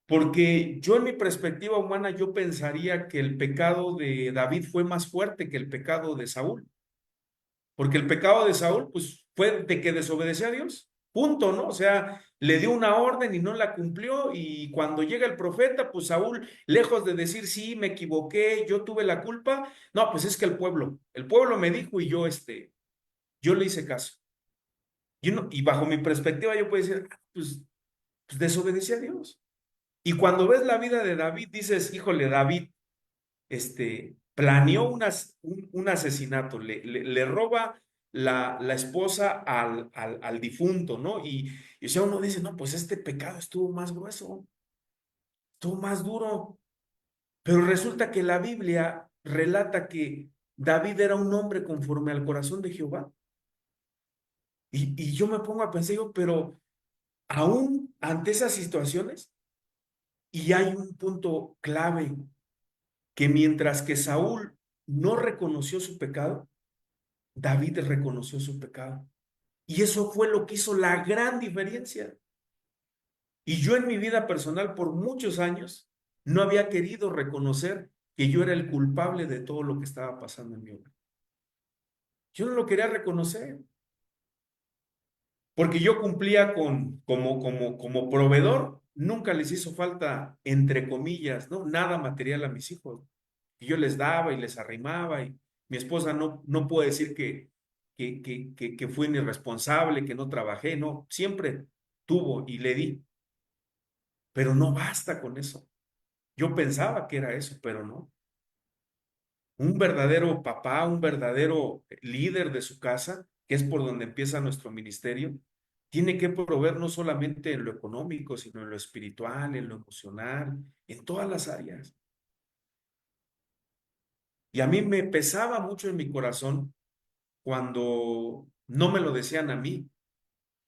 Porque yo en mi perspectiva humana yo pensaría que el pecado de David fue más fuerte que el pecado de Saúl, porque el pecado de Saúl pues fue de que desobedeció a Dios, punto, ¿no? O sea, le dio una orden y no la cumplió y cuando llega el profeta, pues Saúl, lejos de decir, sí, me equivoqué, yo tuve la culpa, no, pues es que el pueblo me dijo y yo, yo le hice caso. Y bajo mi perspectiva yo puedo decir, pues desobedecí a Dios. Y cuando ves la vida de David, dices, híjole, David, planeó un asesinato, le roba la esposa al difunto, ¿no? Y o sea, uno dice, no, pues este pecado estuvo más grueso, estuvo más duro. Pero resulta que la Biblia relata que David era un hombre conforme al corazón de Jehová. Y yo me pongo a pensar, yo, pero aún ante esas situaciones, y hay un punto clave, que mientras que Saúl no reconoció su pecado, David reconoció su pecado. Y eso fue lo que hizo la gran diferencia. Y yo en mi vida personal por muchos años no había querido reconocer que yo era el culpable de todo lo que estaba pasando en mi vida. Yo no lo quería reconocer. Porque yo cumplía como proveedor, nunca les hizo falta, entre comillas, ¿no? Nada material a mis hijos. Y yo les daba y les arrimaba y mi esposa no puede decir que fui irresponsable, que no trabajé, no, siempre tuvo y le di, pero no basta con eso. Yo pensaba que era eso, pero no. Un verdadero papá, un verdadero líder de su casa, que es por donde empieza nuestro ministerio, tiene que proveer no solamente en lo económico, sino en lo espiritual, en lo emocional, en todas las áreas. Y a mí me pesaba mucho en mi corazón cuando no me lo decían a mí,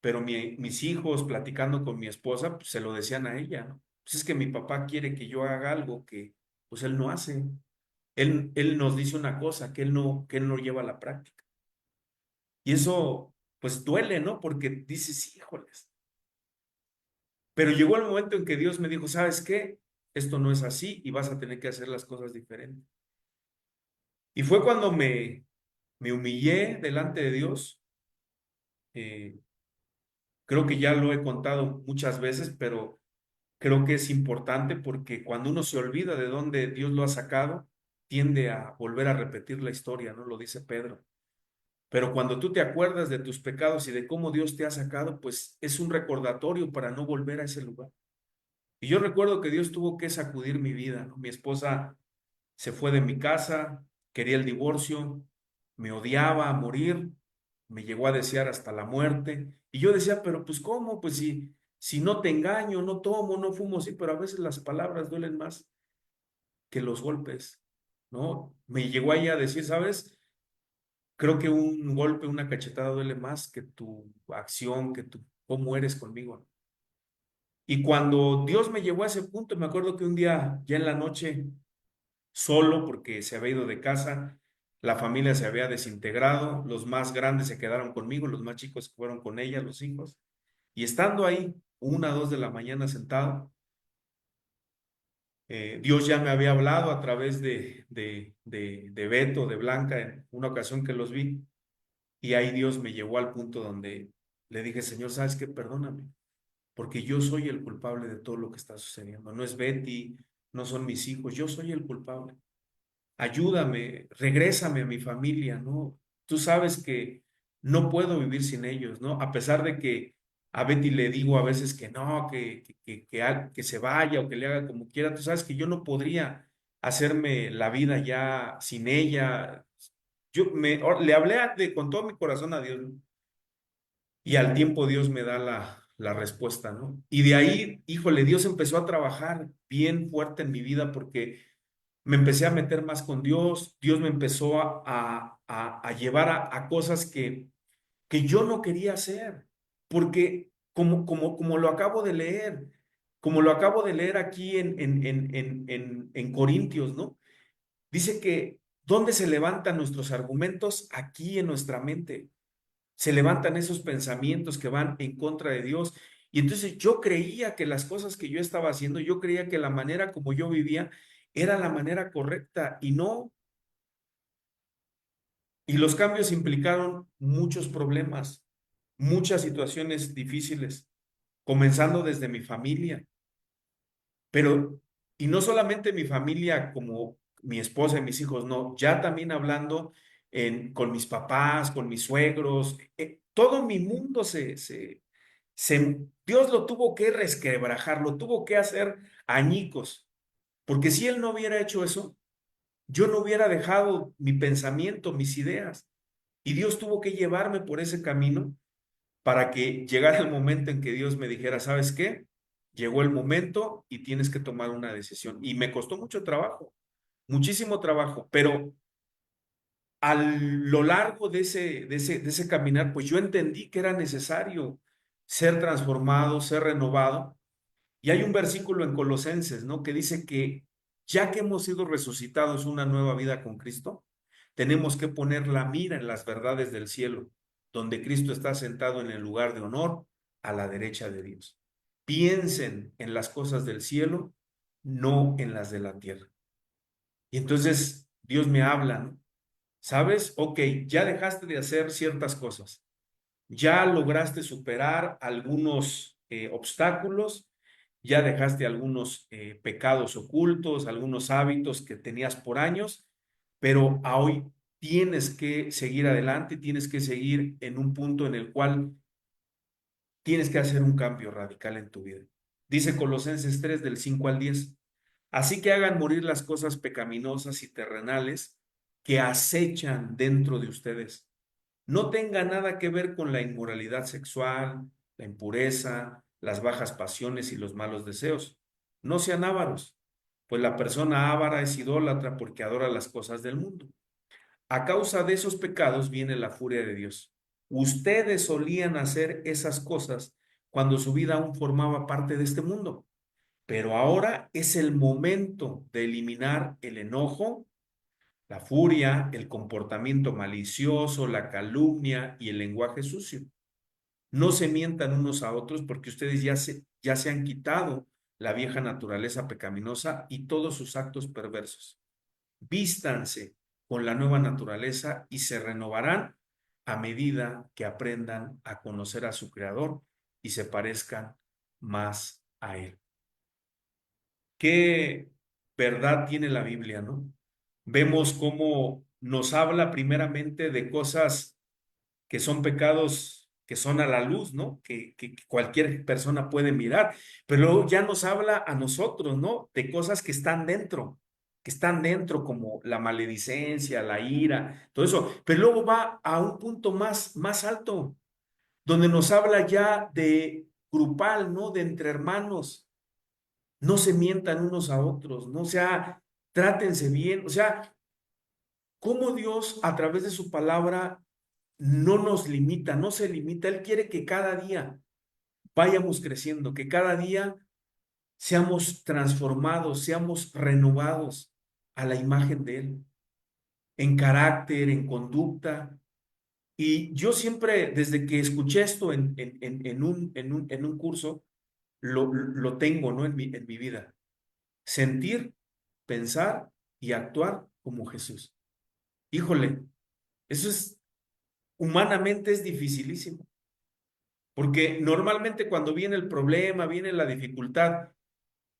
pero mis hijos platicando con mi esposa, pues se lo decían a ella, ¿no? Pues es que mi papá quiere que yo haga algo que pues él no hace. Él nos dice una cosa que él no lleva a la práctica. Y eso, pues duele, ¿no? Porque dices, híjoles. Pero llegó el momento en que Dios me dijo, ¿sabes qué? Esto no es así y vas a tener que hacer las cosas diferentes. Y fue cuando me humillé delante de Dios. Eh, Creo que ya lo he contado muchas veces, pero creo que es importante porque cuando uno se olvida de dónde Dios lo ha sacado, tiende a volver a repetir la historia, ¿no? Lo dice Pedro. Pero cuando tú te acuerdas de tus pecados y de cómo Dios te ha sacado, pues es un recordatorio para no volver a ese lugar. Y yo recuerdo que Dios tuvo que sacudir mi vida, ¿no? Mi esposa se fue de mi casa, quería el divorcio, me odiaba a morir, me llegó a desear hasta la muerte. Y yo decía, pero pues ¿cómo? Pues si no te engaño, no tomo, no fumo, sí, pero a veces las palabras duelen más que los golpes, ¿no? Me llegó ahí a decir, ¿sabes? Creo que un golpe, una cachetada duele más que tu acción, que tu cómo eres conmigo. Y cuando Dios me llevó a ese punto, me acuerdo que un día, ya en la noche, solo porque se había ido de casa, la familia se había desintegrado, los más grandes se quedaron conmigo, los más chicos fueron con ella, los hijos. Y estando ahí, 1, 2 de la mañana sentado, Dios ya me había hablado a través de Beto, de Blanca, en una ocasión que los vi. Y ahí Dios me llevó al punto donde le dije, Señor, ¿sabes qué? Perdóname. porque yo soy el culpable de todo lo que está sucediendo. No es Betty, no son mis hijos, yo soy el culpable. Ayúdame, regrésame a mi familia, ¿no? Tú sabes que no puedo vivir sin ellos, ¿no? A pesar de que a Betty le digo a veces que no, que se vaya o que le haga como quiera, tú sabes que yo no podría hacerme la vida ya sin ella. Le hablé con todo mi corazón a Dios, ¿no? Y al tiempo Dios me da la respuesta, ¿no? Y de ahí, híjole, Dios empezó a trabajar bien fuerte en mi vida porque me empecé a meter más con Dios, Dios me empezó a llevar a cosas que yo no quería hacer, porque como lo acabo de leer, como lo acabo de leer aquí en Corintios, ¿no? Dice que, ¿dónde se levantan nuestros argumentos? Aquí en nuestra mente. Se levantan esos pensamientos que van en contra de Dios. Y entonces yo creía que las cosas que yo estaba haciendo, yo creía que la manera como yo vivía era la manera correcta y no. Y los cambios implicaron muchos problemas, muchas situaciones difíciles, comenzando desde mi familia. Pero, y no solamente mi familia como mi esposa y mis hijos, no, ya también hablando con mis papás, con mis suegros, todo mi mundo Dios lo tuvo que resquebrajar, lo tuvo que hacer añicos, porque si Él no hubiera hecho eso, yo no hubiera dejado mi pensamiento, mis ideas, y Dios tuvo que llevarme por ese camino para que llegara el momento en que Dios me dijera, ¿sabes qué? Llegó el momento y tienes que tomar una decisión. Y me costó mucho trabajo, muchísimo trabajo, pero a lo largo de ese caminar, pues yo entendí que era necesario ser transformado, ser renovado. Y hay un versículo en Colosenses, ¿no? Que dice que ya que hemos sido resucitados una nueva vida con Cristo, tenemos que poner la mira en las verdades del cielo, donde Cristo está sentado en el lugar de honor a la derecha de Dios. Piensen en las cosas del cielo, no en las de la tierra. Y entonces Dios me habla, ¿no? ¿Sabes? Ok, ya dejaste de hacer ciertas cosas, ya lograste superar algunos obstáculos, ya dejaste algunos pecados ocultos, algunos hábitos que tenías por años, pero a hoy tienes que seguir adelante, tienes que seguir en un punto en el cual tienes que hacer un cambio radical en tu vida. Dice Colosenses 3 del 5 al 10. Así que hagan morir las cosas pecaminosas y terrenales que acechan dentro de ustedes. No tenga nada que ver con la inmoralidad sexual, la impureza, las bajas pasiones y los malos deseos. No sean ávaros, pues la persona ávara es idólatra porque adora las cosas del mundo. A causa de esos pecados viene la furia de Dios. Ustedes solían hacer esas cosas cuando su vida aún formaba parte de este mundo, pero ahora es el momento de eliminar el enojo, la furia, el comportamiento malicioso, la calumnia y el lenguaje sucio. No se mientan unos a otros porque ustedes ya se han quitado la vieja naturaleza pecaminosa y todos sus actos perversos. Vístanse con la nueva naturaleza y se renovarán a medida que aprendan a conocer a su Creador y se parezcan más a Él. ¿Qué verdad tiene la Biblia, no? Vemos cómo nos habla primeramente de cosas que son pecados que son a la luz, ¿no? Que cualquier persona puede mirar, pero luego ya nos habla a nosotros, ¿no? De cosas que están dentro como la maledicencia, la ira, todo eso, pero luego va a un punto más alto, donde nos habla ya de grupal, ¿no? De entre hermanos, no se mientan unos a otros, ¿no? O sea, trátense bien, o sea, cómo Dios a través de su palabra no nos limita, no se limita. Él quiere que cada día vayamos creciendo, que cada día seamos transformados, seamos renovados a la imagen de Él, en carácter, en conducta. Y yo siempre, desde que escuché esto en un curso, lo tengo, ¿no? En mi vida. Sentir, pensar y actuar como Jesús. Híjole, eso humanamente es dificilísimo. Porque normalmente cuando viene el problema, viene la dificultad,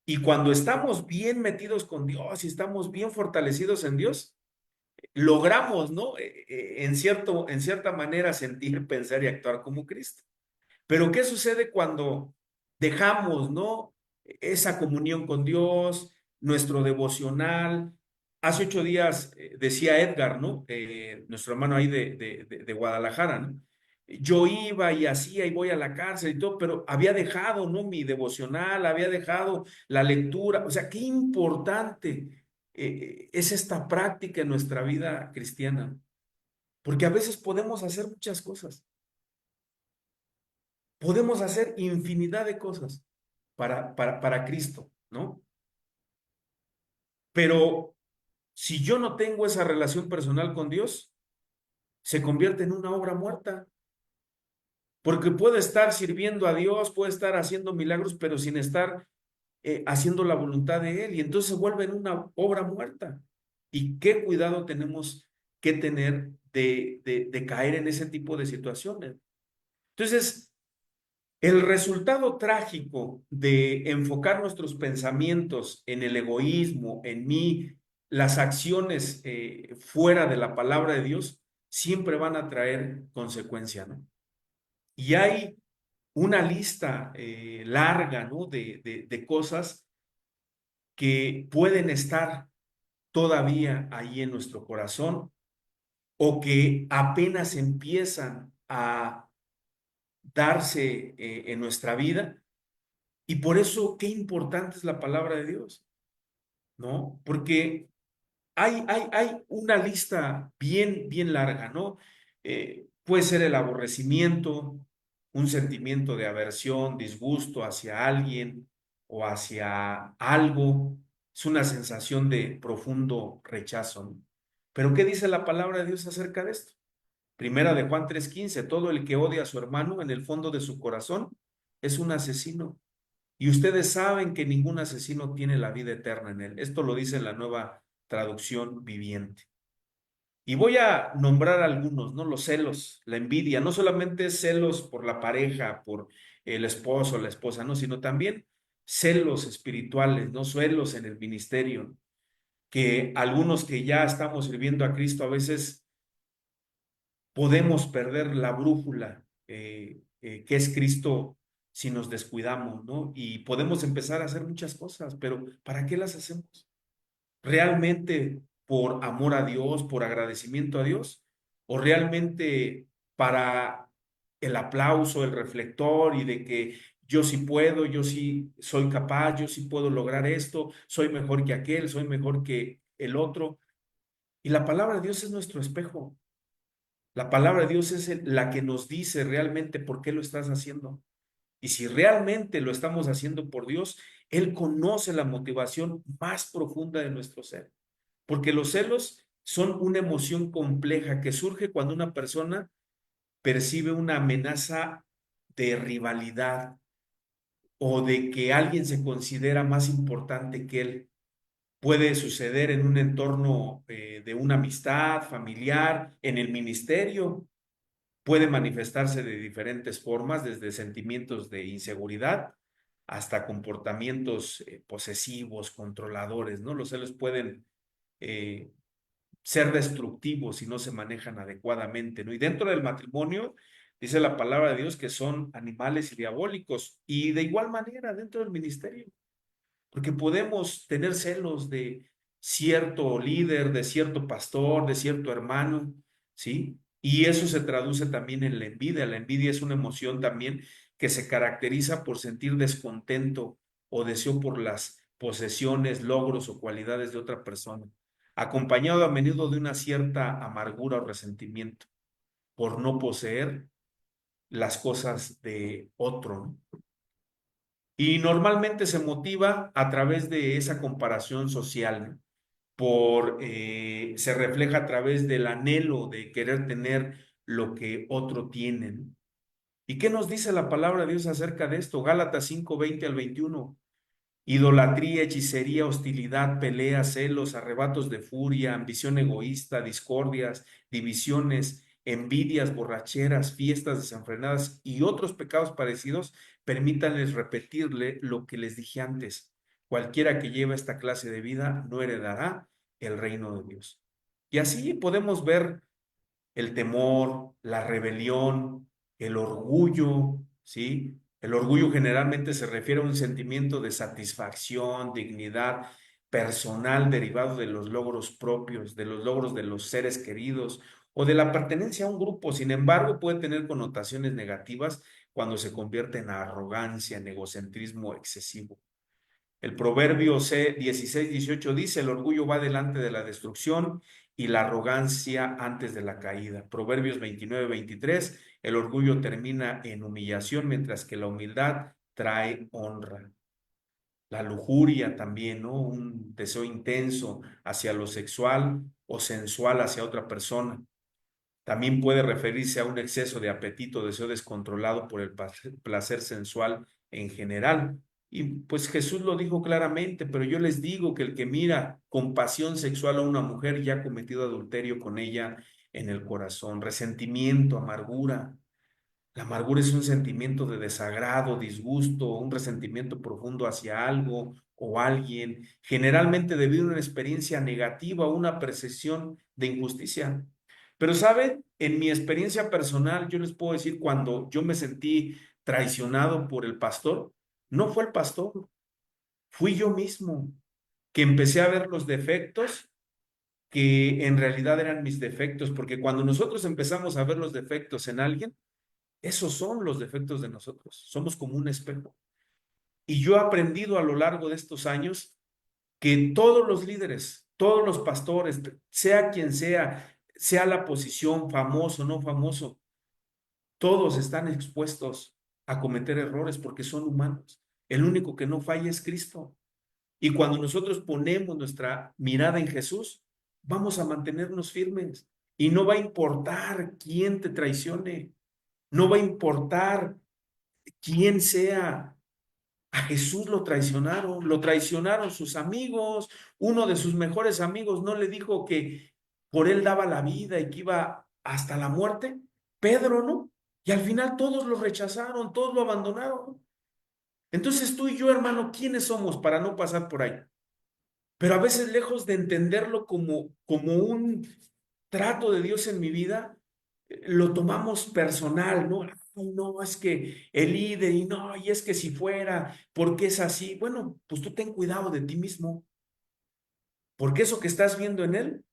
y cuando estamos bien metidos con Dios y estamos bien fortalecidos en Dios, logramos, ¿no? En cierta manera sentir, pensar y actuar como Cristo. Pero ¿qué sucede cuando dejamos, ¿no? Esa comunión con Dios, nuestro devocional? Hace 8 días decía Edgar, ¿no? Nuestro hermano ahí de Guadalajara, ¿no? Yo iba y hacía y voy a la cárcel y todo, pero había dejado, ¿no? Mi devocional, había dejado la lectura. O sea, qué importante es esta práctica en nuestra vida cristiana, porque a veces podemos hacer muchas cosas. Podemos hacer infinidad de cosas para Cristo, ¿no? Pero si yo no tengo esa relación personal con Dios, se convierte en una obra muerta, porque puede estar sirviendo a Dios, puede estar haciendo milagros, pero sin estar haciendo la voluntad de Él, y entonces se vuelve en una obra muerta. Y qué cuidado tenemos que tener de caer en ese tipo de situaciones. Entonces, el resultado trágico de enfocar nuestros pensamientos en el egoísmo, en mí, las acciones fuera de la palabra de Dios, siempre van a traer consecuencia, ¿no? Y hay una lista larga, ¿no? De cosas que pueden estar todavía ahí en nuestro corazón o que apenas empiezan a darse en nuestra vida. Y por eso, qué importante es la palabra de Dios, ¿no? Porque hay una lista bien larga, ¿no? Puede ser el aborrecimiento, un sentimiento de aversión, disgusto hacia alguien o hacia algo. Es una sensación de profundo rechazo, ¿no? Pero ¿qué dice la palabra de Dios acerca de esto? Primera de Juan 3:15, todo el que odia a su hermano en el fondo de su corazón es un asesino. Y ustedes saben que ningún asesino tiene la vida eterna en él. Esto lo dice la Nueva Traducción Viviente. Y voy a nombrar algunos, ¿no? Los celos, la envidia, no solamente es celos por la pareja, por el esposo o la esposa, no, sino también celos espirituales, no celos en el ministerio, que algunos que ya estamos sirviendo a Cristo a veces podemos perder la brújula que es Cristo si nos descuidamos, ¿no? Y podemos empezar a hacer muchas cosas, pero ¿para qué las hacemos? ¿Realmente por amor a Dios, por agradecimiento a Dios? ¿O realmente para el aplauso, el reflector y de que yo sí puedo, yo sí soy capaz, yo sí puedo lograr esto, soy mejor que aquel, soy mejor que el otro? Y la palabra de Dios es nuestro espejo. La palabra de Dios es la que nos dice realmente por qué lo estás haciendo. Y si realmente lo estamos haciendo por Dios, Él conoce la motivación más profunda de nuestro ser. Porque los celos son una emoción compleja que surge cuando una persona percibe una amenaza de rivalidad o de que alguien se considera más importante que él. Puede suceder en un entorno de una amistad familiar, en el ministerio. Puede manifestarse de diferentes formas, desde sentimientos de inseguridad hasta comportamientos posesivos, controladores, ¿no? Los celos pueden eh, ser destructivos si no se manejan adecuadamente, ¿no? Y dentro del matrimonio, dice la palabra de Dios que son animales y diabólicos, y de igual manera dentro del ministerio, porque podemos tener celos de cierto líder, de cierto pastor, de cierto hermano, ¿sí? Y eso se traduce también en la envidia. La envidia es una emoción también que se caracteriza por sentir descontento o deseo por las posesiones, logros o cualidades de otra persona, acompañado a menudo de una cierta amargura o resentimiento por no poseer las cosas de otro, ¿no? Y normalmente se motiva a través de esa comparación social, ¿no? Se refleja a través del anhelo de querer tener lo que otro tiene, ¿no? ¿Y qué nos dice la palabra de Dios acerca de esto? Gálatas 5:20 al 21. Idolatría, hechicería, hostilidad, peleas, celos, arrebatos de furia, ambición egoísta, discordias, divisiones, envidias, borracheras, fiestas desenfrenadas y otros pecados parecidos, permítanles repetirle lo que les dije antes. Cualquiera que lleve esta clase de vida no heredará el reino de Dios. Y así podemos ver el temor, la rebelión, el orgullo, ¿sí? El orgullo generalmente se refiere a un sentimiento de satisfacción, dignidad personal derivado de los logros propios, de los logros de los seres queridos o de la pertenencia a un grupo. Sin embargo, puede tener connotaciones negativas cuando se convierte en arrogancia, en egocentrismo excesivo. El proverbio C 16-18 dice, el orgullo va delante de la destrucción y la arrogancia antes de la caída. Proverbios 29-23, el orgullo termina en humillación, mientras que la humildad trae honra. La lujuria también, ¿no? Un deseo intenso hacia lo sexual o sensual hacia otra persona. También puede referirse a un exceso de apetito, deseo descontrolado por el placer sensual en general. Y pues Jesús lo dijo claramente, pero yo les digo que el que mira con pasión sexual a una mujer ya ha cometido adulterio con ella en el corazón. Resentimiento, amargura. La amargura es un sentimiento de desagrado, disgusto, un resentimiento profundo hacia algo o alguien, generalmente debido a una experiencia negativa o una percepción de injusticia. Pero, ¿saben? En mi experiencia personal, yo les puedo decir, cuando yo me sentí traicionado por el pastor, no fue el pastor, fui yo mismo, que empecé a ver los defectos que en realidad eran mis defectos, porque cuando nosotros empezamos a ver los defectos en alguien, esos son los defectos de nosotros. Somos como un espejo. Y yo he aprendido a lo largo de estos años que todos los líderes, todos los pastores, sea quien sea, sea la posición, famoso, no famoso, todos están expuestos a cometer errores porque son humanos. El único que no falla es Cristo. Y cuando nosotros ponemos nuestra mirada en Jesús, vamos a mantenernos firmes. Y no va a importar quién te traicione. No va a importar quién sea. A Jesús lo traicionaron sus amigos, uno de sus mejores amigos no le dijo que por él daba la vida y que iba hasta la muerte, Pedro, ¿no? Y al final todos lo rechazaron, todos lo abandonaron. Entonces tú y yo, hermano, ¿quiénes somos para no pasar por ahí? Pero a veces lejos de entenderlo como un trato de Dios en mi vida, lo tomamos personal, ¿no? Ay, no, es que el líder, y no, y es que si fuera, ¿por qué es así? Bueno, pues tú ten cuidado de ti mismo, porque eso que estás viendo en él,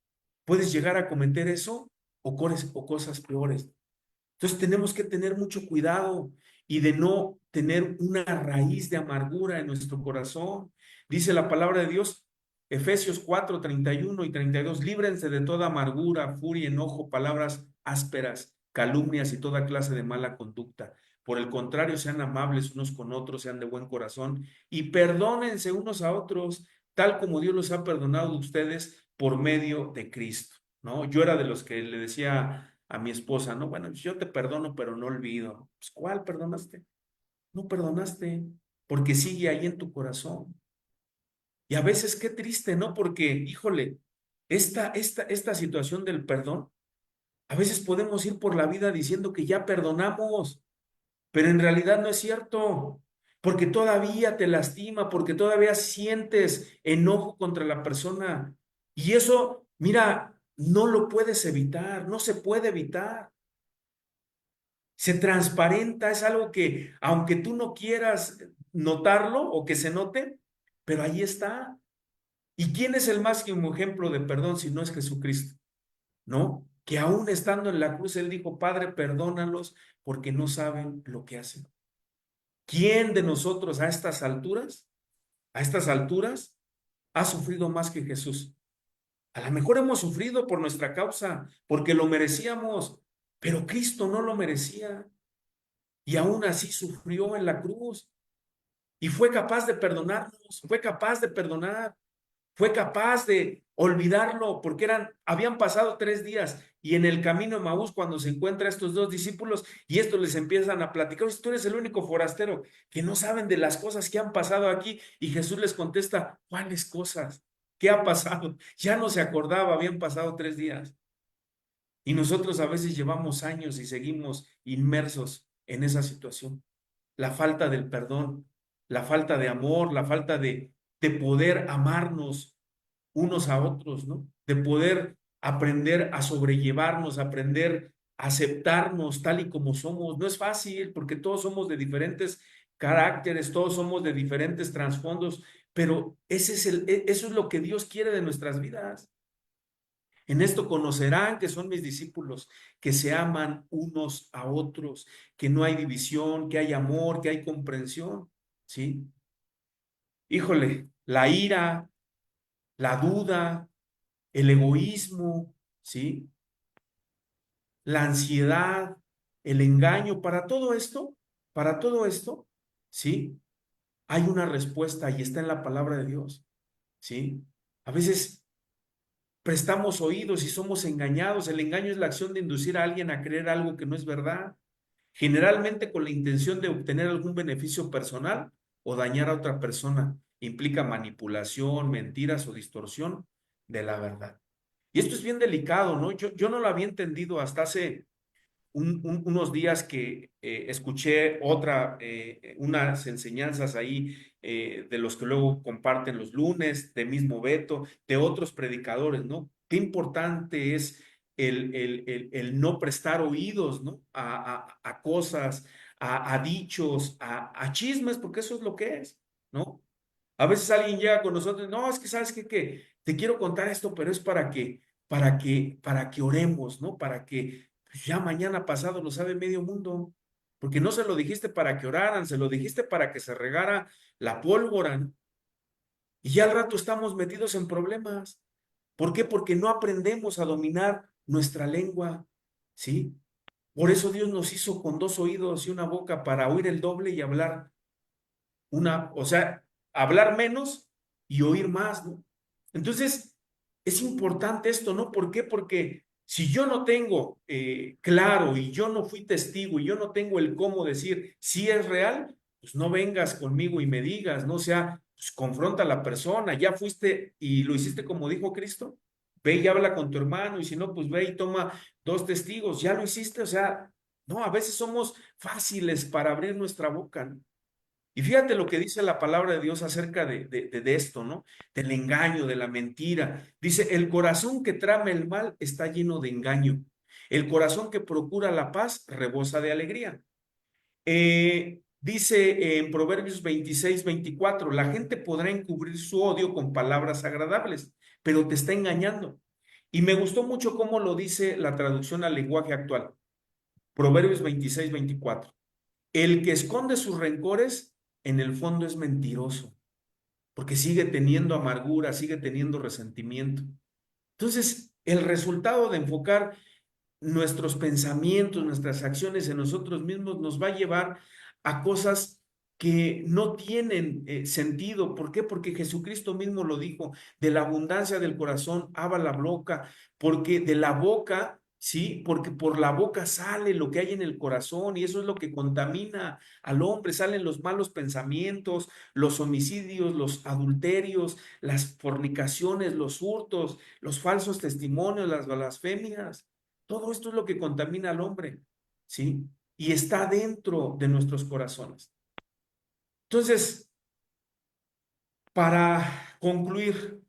puedes llegar a cometer eso o cosas peores. Entonces tenemos que tener mucho cuidado y de no tener una raíz de amargura en nuestro corazón. Dice la palabra de Dios, Efesios 4:31 y 32, líbrense de toda amargura, furia, enojo, palabras ásperas, calumnias y toda clase de mala conducta. Por el contrario, sean amables unos con otros, sean de buen corazón y perdónense unos a otros, tal como Dios los ha perdonado a ustedes por medio de Cristo, ¿no? Yo era de los que le decía a mi esposa, no, bueno, yo te perdono, pero no olvido. Pues, ¿cuál perdonaste? No perdonaste, porque sigue ahí en tu corazón. Y a veces qué triste, ¿no? Porque, híjole, esta situación del perdón, a veces podemos ir por la vida diciendo que ya perdonamos, pero en realidad no es cierto, porque todavía te lastima, porque todavía sientes enojo contra la persona. Y eso, mira, no lo puedes evitar, no se puede evitar. Se transparenta, es algo que, aunque tú no quieras notarlo o que se note, pero ahí está. ¿Y quién es el máximo ejemplo de perdón si no es Jesucristo? ¿No? Que aún estando en la cruz, Él dijo, Padre, perdónalos porque no saben lo que hacen. ¿Quién de nosotros a estas alturas, ha sufrido más que Jesús? A lo mejor hemos sufrido por nuestra causa, porque lo merecíamos, pero Cristo no lo merecía. Y aún así sufrió en la cruz y fue capaz de perdonarnos, fue capaz de perdonar, fue capaz de olvidarlo, porque habían pasado 3 días y en el camino de Maús, cuando se encuentra a estos dos discípulos y estos les empiezan a platicar, tú eres el único forastero que no saben de las cosas que han pasado aquí, y Jesús les contesta, ¿cuáles cosas? ¿Qué ha pasado? Ya no se acordaba, habían pasado 3 días. Y nosotros a veces llevamos años y seguimos inmersos en esa situación. La falta del perdón, la falta de amor, la falta de poder amarnos unos a otros, ¿no? De poder aprender a sobrellevarnos, aprender a aceptarnos tal y como somos. No es fácil porque todos somos de diferentes caracteres, todos somos de diferentes trasfondos, pero eso es lo que Dios quiere de nuestras vidas. En esto conocerán que son mis discípulos, que se aman unos a otros, que no hay división, que hay amor, que hay comprensión, ¿sí? Híjole, la ira, la duda, el egoísmo, ¿sí? La ansiedad, el engaño, para todo esto, ¿sí? Hay una respuesta y está en la palabra de Dios, ¿sí? A veces prestamos oídos y somos engañados. El engaño es la acción de inducir a alguien a creer algo que no es verdad, generalmente con la intención de obtener algún beneficio personal o dañar a otra persona. Implica manipulación, mentiras o distorsión de la verdad. Y esto es bien delicado, ¿no? Yo no lo había entendido hasta hace unos días que escuché unas enseñanzas ahí de los que luego comparten los lunes, de mismo Beto, de otros predicadores, ¿no? Qué importante es el no prestar oídos, ¿no? A cosas, a dichos, a chismes, porque eso es lo que es, ¿no? A veces alguien llega con nosotros, no, es que sabes qué, que te quiero contar esto, pero es para que oremos, ¿no? Para que pues, ya mañana pasado lo sabe medio mundo, porque no se lo dijiste para que oraran, se lo dijiste para que se regara la pólvora, ¿no? Y ya al rato estamos metidos en problemas. ¿Por qué? Porque no aprendemos a dominar nuestra lengua, ¿sí? Por eso Dios nos hizo con dos oídos y una boca para oír el doble y hablar o sea, hablar menos y oír más, ¿no? Entonces, es importante esto, ¿no? ¿Por qué? Porque si yo no tengo claro y yo no fui testigo y yo no tengo el cómo decir si es real, pues no vengas conmigo y me digas, ¿no? O sea, pues confronta a la persona, ya fuiste y lo hiciste como dijo Cristo, ve y habla con tu hermano y si no, pues ve y toma dos testigos, ya lo hiciste, o sea, no, a veces somos fáciles para abrir nuestra boca, ¿no? Y fíjate lo que dice la palabra de Dios acerca de esto, ¿no? Del engaño, de la mentira. Dice, el corazón que trama el mal está lleno de engaño. El corazón que procura la paz rebosa de alegría. Dice en Proverbios 26-24, la gente podrá encubrir su odio con palabras agradables, pero te está engañando. Y me gustó mucho cómo lo dice la traducción al lenguaje actual. Proverbios 26-24. El que esconde sus rencores, en el fondo es mentiroso, porque sigue teniendo amargura, sigue teniendo resentimiento. Entonces, el resultado de enfocar nuestros pensamientos, nuestras acciones en nosotros mismos nos va a llevar a cosas que no tienen sentido. ¿Por qué? Porque Jesucristo mismo lo dijo, de la abundancia del corazón habla la boca, porque de la boca, sí, porque por la boca sale lo que hay en el corazón y eso es lo que contamina al hombre, salen los malos pensamientos, los homicidios, los adulterios, las fornicaciones, los hurtos, los falsos testimonios, las blasfemias. Todo esto es lo que contamina al hombre, ¿sí? Y está dentro de nuestros corazones. Entonces, para concluir,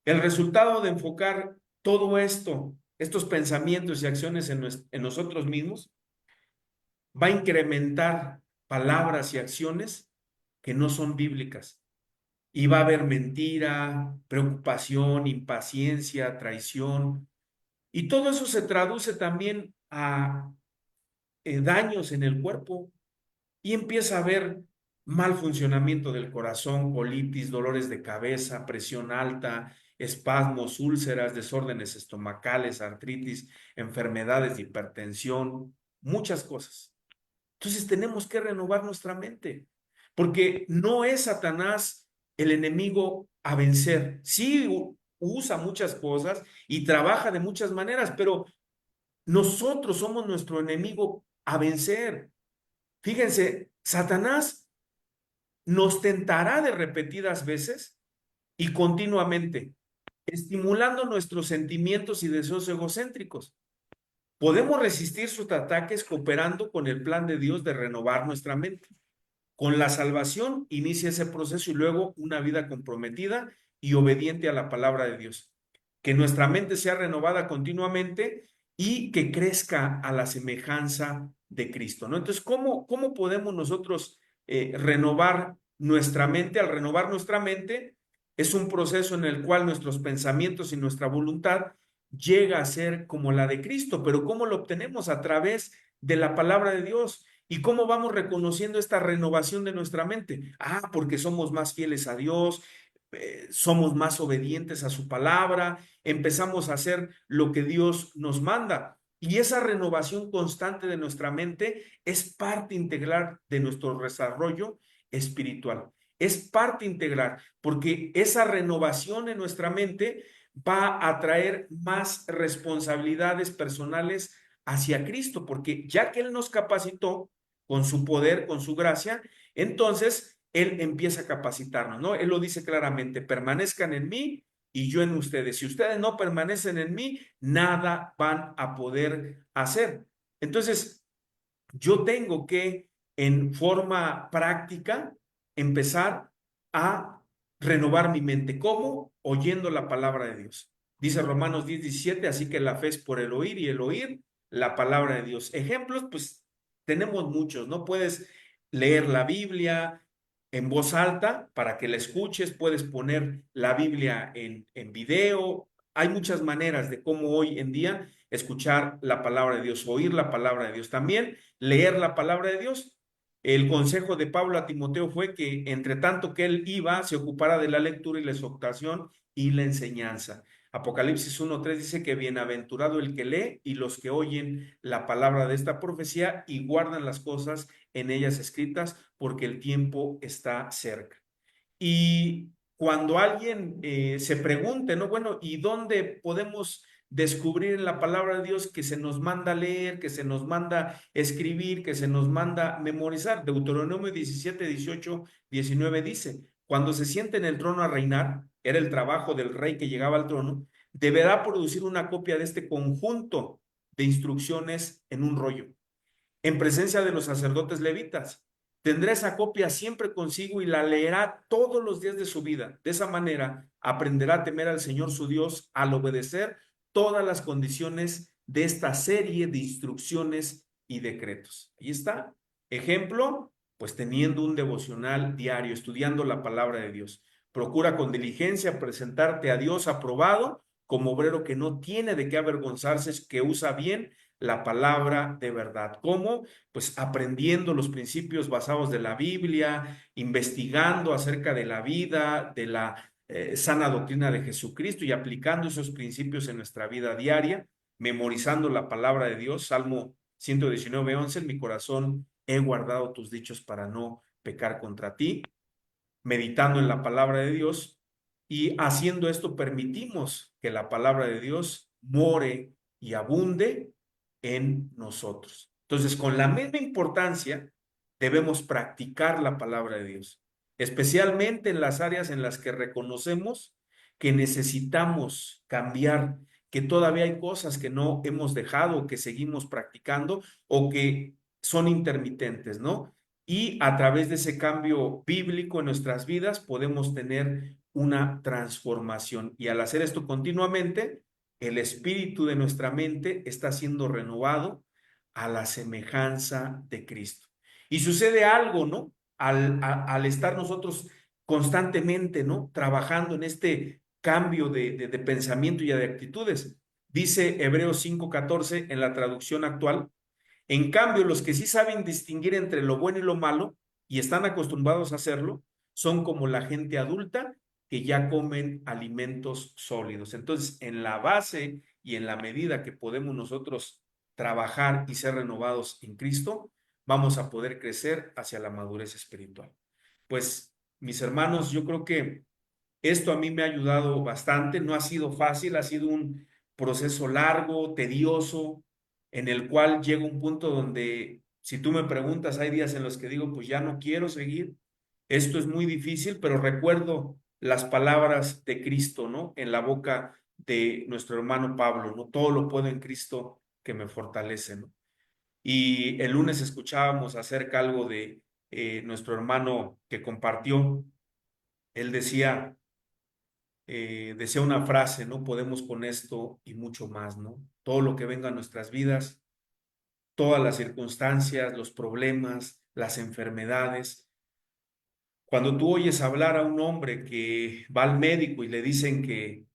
el resultado de enfocar todo esto, estos pensamientos y acciones en nosotros mismos, va a incrementar palabras y acciones que no son bíblicas. Y va a haber mentira, preocupación, impaciencia, traición. Y todo eso se traduce también a daños en el cuerpo y empieza a haber mal funcionamiento del corazón, colitis, dolores de cabeza, presión alta, espasmos, úlceras, desórdenes estomacales, artritis, enfermedades de hipertensión, muchas cosas. Entonces tenemos que renovar nuestra mente, porque no es Satanás el enemigo a vencer. Sí usa muchas cosas y trabaja de muchas maneras, pero nosotros somos nuestro enemigo a vencer. Fíjense, Satanás nos tentará de repetidas veces y continuamente, estimulando nuestros sentimientos y deseos egocéntricos. Podemos resistir sus ataques cooperando con el plan de Dios de renovar nuestra mente. Con la salvación inicia ese proceso y luego una vida comprometida y obediente a la palabra de Dios. Que nuestra mente sea renovada continuamente y que crezca a la semejanza de Cristo, ¿no? Entonces, ¿cómo podemos nosotros renovar nuestra mente? Al renovar nuestra mente es un proceso en el cual nuestros pensamientos y nuestra voluntad llega a ser como la de Cristo, pero ¿cómo lo obtenemos? A través de la palabra de Dios. ¿Y cómo vamos reconociendo esta renovación de nuestra mente? Ah, porque somos más fieles a Dios, somos más obedientes a su palabra, empezamos a hacer lo que Dios nos manda. Y esa renovación constante de nuestra mente es parte integral de nuestro desarrollo espiritual. Es parte integral, porque esa renovación en nuestra mente va a traer más responsabilidades personales hacia Cristo, porque ya que Él nos capacitó con su poder, con su gracia, entonces Él empieza a capacitarnos, ¿no? Él lo dice claramente: permanezcan en mí y yo en ustedes. Si ustedes no permanecen en mí, nada van a poder hacer. Entonces, yo tengo que, en forma práctica, empezar a renovar mi mente. ¿Cómo? Oyendo la palabra de Dios. Dice Romanos 10:17, así que la fe es por el oír y el oír la palabra de Dios. Ejemplos, pues tenemos muchos, ¿no? Puedes leer la Biblia en voz alta para que la escuches, puedes poner la Biblia en video. Hay muchas maneras de cómo hoy en día escuchar la palabra de Dios, oír la palabra de Dios. También leer la palabra de Dios. El consejo de Pablo a Timoteo fue que entre tanto que él iba, se ocupara de la lectura y la exhortación y la enseñanza. Apocalipsis 1:3 dice que bienaventurado el que lee y los que oyen la palabra de esta profecía y guardan las cosas en ellas escritas, porque el tiempo está cerca. Y cuando alguien se pregunte, ¿no? Bueno, ¿y dónde podemos descubrir en la palabra de Dios que se nos manda leer, que se nos manda escribir, que se nos manda memorizar? Deuteronomio 17, 18, 19 dice: cuando se siente en el trono a reinar, era el trabajo del rey que llegaba al trono, deberá producir una copia de este conjunto de instrucciones en un rollo en presencia de los sacerdotes levitas. Tendrá esa copia siempre consigo y la leerá todos los días de su vida. De esa manera aprenderá a temer al Señor su Dios al obedecer todas las condiciones de esta serie de instrucciones y decretos. Ahí está. Ejemplo, pues teniendo un devocional diario, estudiando la palabra de Dios. Procura con diligencia presentarte a Dios aprobado como obrero que no tiene de qué avergonzarse, que usa bien la palabra de verdad. ¿Cómo? Pues aprendiendo los principios basados de la Biblia, investigando acerca de la vida, de la sana doctrina de Jesucristo y aplicando esos principios en nuestra vida diaria, memorizando la palabra de Dios. Salmo 119:11, en mi corazón he guardado tus dichos para no pecar contra ti, meditando en la palabra de Dios, y haciendo esto permitimos que la palabra de Dios more y abunde en nosotros. Entonces, con la misma importancia, debemos practicar la palabra de Dios, especialmente en las áreas en las que reconocemos que necesitamos cambiar, que todavía hay cosas que no hemos dejado, que seguimos practicando o que son intermitentes, ¿no? Y a través de ese cambio bíblico en nuestras vidas podemos tener una transformación. Y al hacer esto continuamente, el espíritu de nuestra mente está siendo renovado a la semejanza de Cristo. Y sucede algo, ¿no? Al estar nosotros constantemente, ¿no? Trabajando en este cambio de pensamiento y de actitudes. Dice Hebreos 5:14 en la traducción actual: en cambio, los que sí saben distinguir entre lo bueno y lo malo y están acostumbrados a hacerlo, son como la gente adulta que ya comen alimentos sólidos. Entonces, en la base y en la medida que podemos nosotros trabajar y ser renovados en Cristo, vamos a poder crecer hacia la madurez espiritual. Pues, mis hermanos, yo creo que esto a mí me ha ayudado bastante. No ha sido fácil, ha sido un proceso largo, tedioso, en el cual llega un punto donde, si tú me preguntas, hay días en los que digo, pues ya no quiero seguir. Esto es muy difícil, pero recuerdo las palabras de Cristo, ¿no? En la boca de nuestro hermano Pablo, ¿no? Todo lo puedo en Cristo que me fortalece, ¿no? Y el lunes escuchábamos acerca algo de nuestro hermano que compartió. Él decía una frase, ¿no? Podemos con esto y mucho más, ¿no? Todo lo que venga a nuestras vidas, todas las circunstancias, los problemas, las enfermedades. Cuando tú oyes hablar a un hombre que va al médico y le dicen que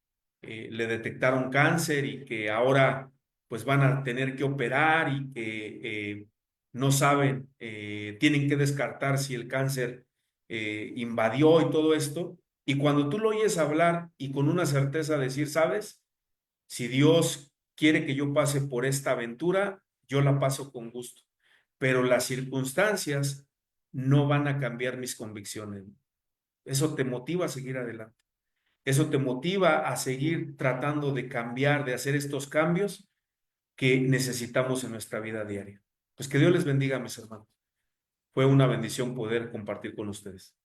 le detectaron cáncer y que ahora pues van a tener que operar y que no saben, tienen que descartar si el cáncer invadió y todo esto, y cuando tú lo oyes hablar y con una certeza decir, ¿sabes? Si Dios quiere que yo pase por esta aventura, yo la paso con gusto, pero las circunstancias no van a cambiar mis convicciones. Eso te motiva a seguir adelante. Eso te motiva a seguir tratando de cambiar, de hacer estos cambios que necesitamos en nuestra vida diaria. Pues que Dios les bendiga, mis hermanos. Fue una bendición poder compartir con ustedes.